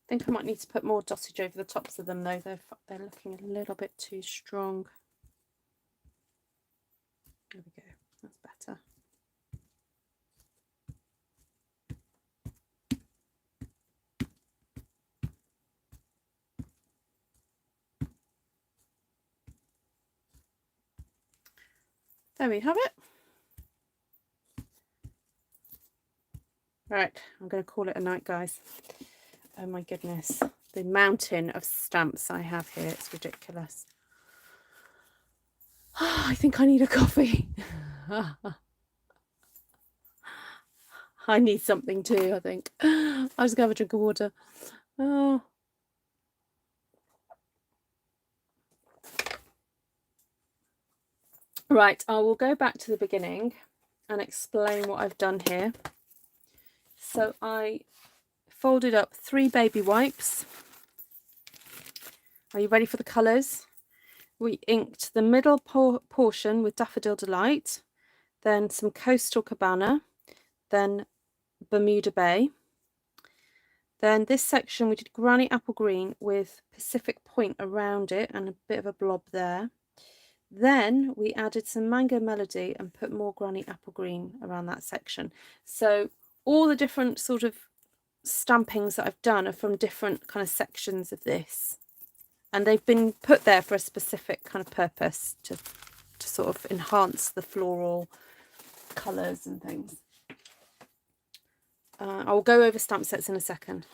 I think I might need to put more dottage over the tops of them though. They're looking a little bit too strong. There we go. That's better. There we have it. Right, I'm going to call it a night, guys. Oh my goodness. The mountain of stamps I have here. It's ridiculous. Oh, I think I need a coffee. I need something too, I think. I'll just go have a drink of water. Oh. Right, I will go back to the beginning and explain what I've done here. So I folded up 3 baby wipes. Are you ready for the colours? We inked the middle portion with Daffodil Delight, then some Coastal Cabana, then Bermuda Bay. Then this section we did Granny Apple Green with Pacific Point around it and a bit of a blob there. Then we added some Mango Melody and put more Granny Apple Green around that section. So all the different sort of stampings that I've done are from different kind of sections of this. And they've been put there for a specific kind of purpose to sort of enhance the floral colours and things. I'll go over stamp sets in a second.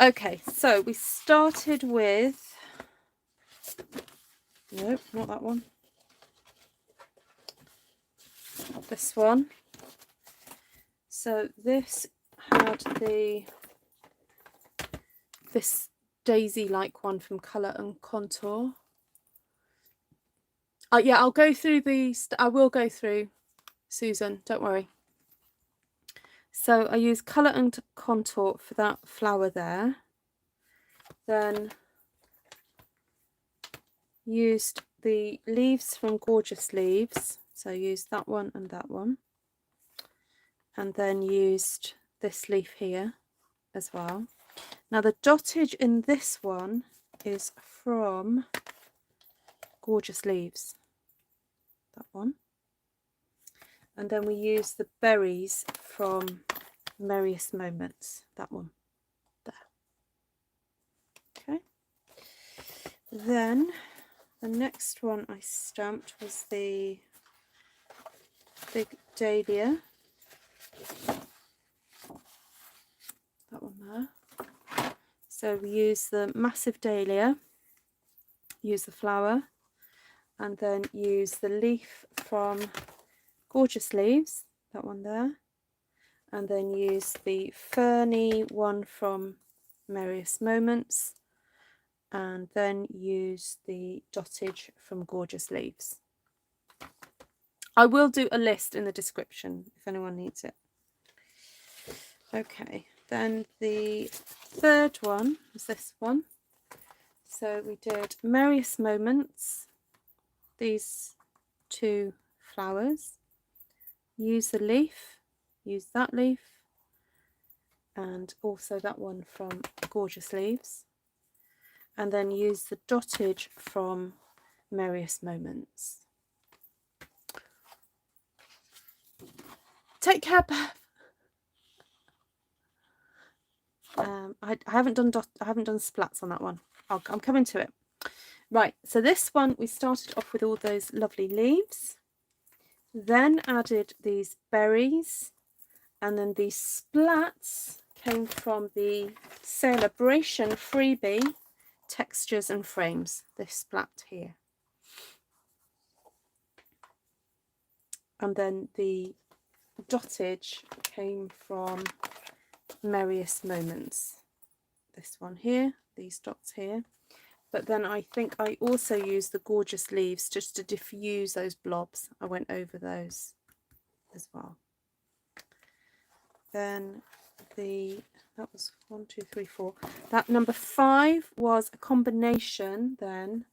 Okay, so we started with... Nope, not that one. This one. So this had this daisy-like one from Colour and Contour. Yeah, I'll go through these. I will go through, Susan, don't worry. So I used Colour and Contour for that flower there. Then used the leaves from Gorgeous Leaves. So I used that one and that one. And then used this leaf here as well. Now the dottage in this one is from Gorgeous Leaves. That one. And then we use the berries from Merriest Moments. That one. There. Okay. Then the next one I stamped was the big Dahlia. That one there. So we use the massive Dahlia, use the flower, and then use the leaf from Gorgeous Leaves, that one there, and then use the ferny one from Merriest Moments, and then use the dottage from Gorgeous Leaves. I will do a list in the description if anyone needs it. Okay, then the third one was this one. So we did Merriest Moments, these 2 flowers, use the leaf, use that leaf, and also that one from Gorgeous Leaves, and then use the dottage from Merriest Moments. Take care, Beth. I haven't done splats on that one. I'm coming to it. Right, so this one we started off with all those lovely leaves, then added these berries, and then these splats came from the Celebration freebie Textures and Frames, this splat here. And then the dottage came from Merriest Moments, this one here, these dots here, But then I think I also used the gorgeous leaves just to diffuse those blobs. I went over those as well. Then that was 1, 2, 3, 4. That number 5 was a combination then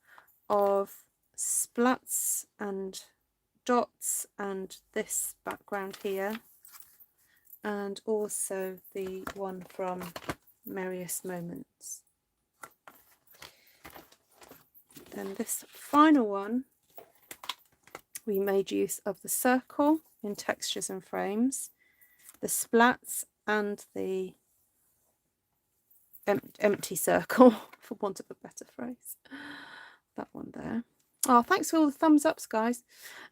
of splats and dots and this background here, and also the one from Merriest Moments. Then this final one, we made use of the circle in Textures and Frames, the splats, and the empty circle, for want of a better phrase. That one there. Oh, thanks for all the thumbs ups, guys.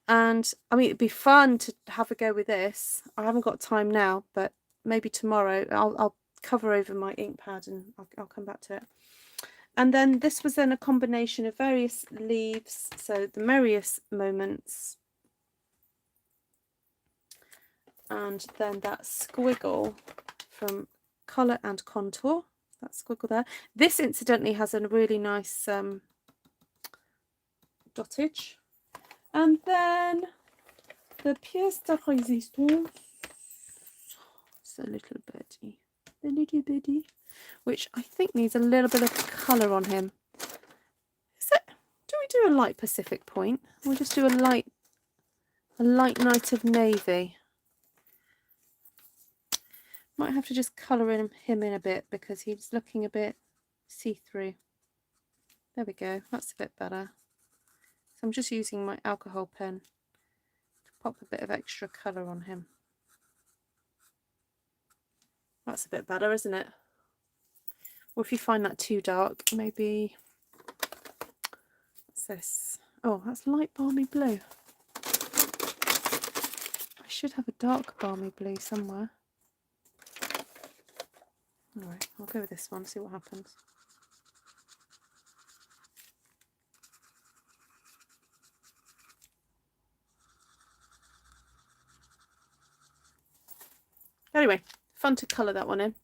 And I mean, it'd be fun to have a go with this. I haven't got time now, but maybe tomorrow I'll cover over my ink pad and I'll come back to it. And then this was then a combination of various leaves. So the Merriest Moments, and then that squiggle from Colour and Contour. That squiggle there. This incidentally has a really nice dottage. And then the pièce de résistance. It's a little birdie. A little birdie. Which I think needs a little bit of colour on him. Do we do a light Pacific Point? We'll just do a light night of navy. Might have to just colour him in a bit because he's looking a bit see-through. There we go. That's a bit better. So I'm just using my alcohol pen to pop a bit of extra colour on him. That's a bit better, isn't it? Or if you find that too dark, maybe, what's this? Oh, that's light balmy blue. I should have a dark balmy blue somewhere. Alright, I'll go with this one, see what happens. Anyway, fun to colour that one in.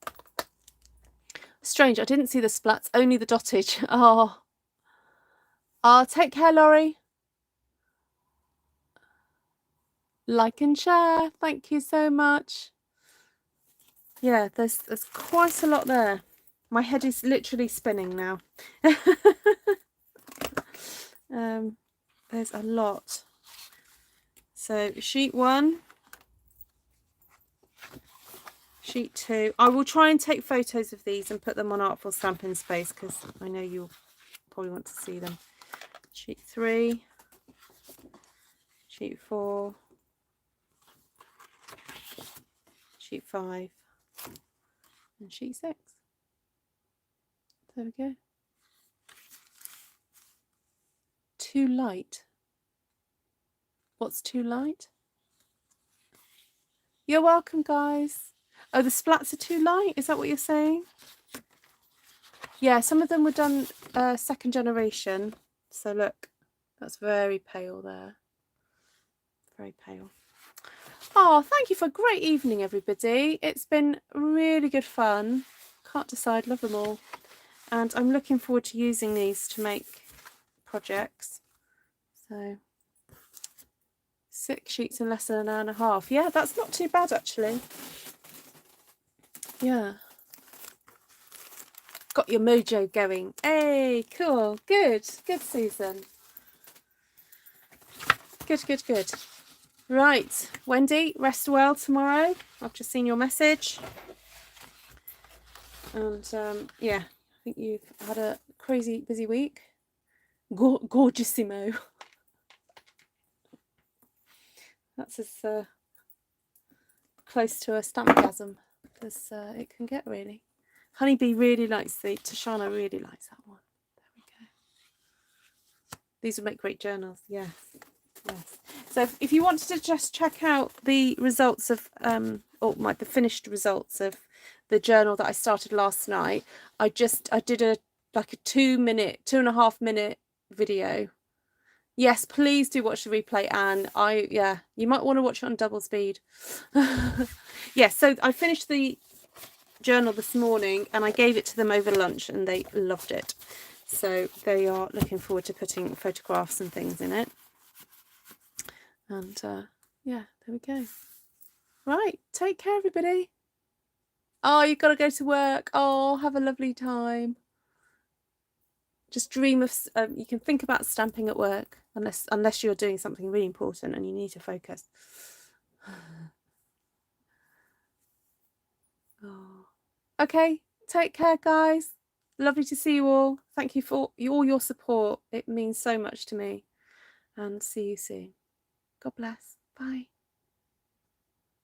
Strange, I didn't see the splats, only the dottage. Oh, take care, Laurie. Like and share. Thank you so much. Yeah, there's quite a lot there. My head is literally spinning now. There's a lot. So sheet 1. Sheet 2. I will try and take photos of these and put them on Artful Stampin Space because I know you'll probably want to see them. Sheet 3. Sheet 4. Sheet 5. And sheet 6. There we go. Too light. What's too light? You're welcome, guys. Oh, the splats are too light? Is that what you're saying? Yeah, some of them were done second generation. So look, that's very pale there. Very pale. Oh, thank you for a great evening, everybody. It's been really good fun. Can't decide, love them all. And I'm looking forward to using these to make projects. So 6 sheets in less than an hour and a half. Yeah, that's not too bad, actually. Yeah. Got your mojo going. Hey, cool. Good. Good, Susan. Good, good, good. Right, Wendy, rest well tomorrow. I've just seen your message. And yeah, I think you've had a crazy busy week. Gorgeousimo. That's as close to a stampgasm as it can get, really. Honeybee really likes Tashana really likes that one. There we go. These would make great journals, yes. Yes. So if you wanted to just check out the results of the finished results of the journal that I started last night, I did a 2.5 minute video. Yes, please do watch the replay, Anne. You might want to watch it on double speed. Yes, so I finished the journal this morning and I gave it to them over lunch and they loved it. So they are looking forward to putting photographs and things in it. And yeah, there we go. Right, take care, everybody. Oh, you've got to go to work. Oh, have a lovely time. Just dream of, you can think about stamping at work, unless you're doing something really important and you need to focus. Oh. Okay, take care, guys. Lovely to see you all. Thank you for all your support. It means so much to me. And see you soon. God bless. Bye.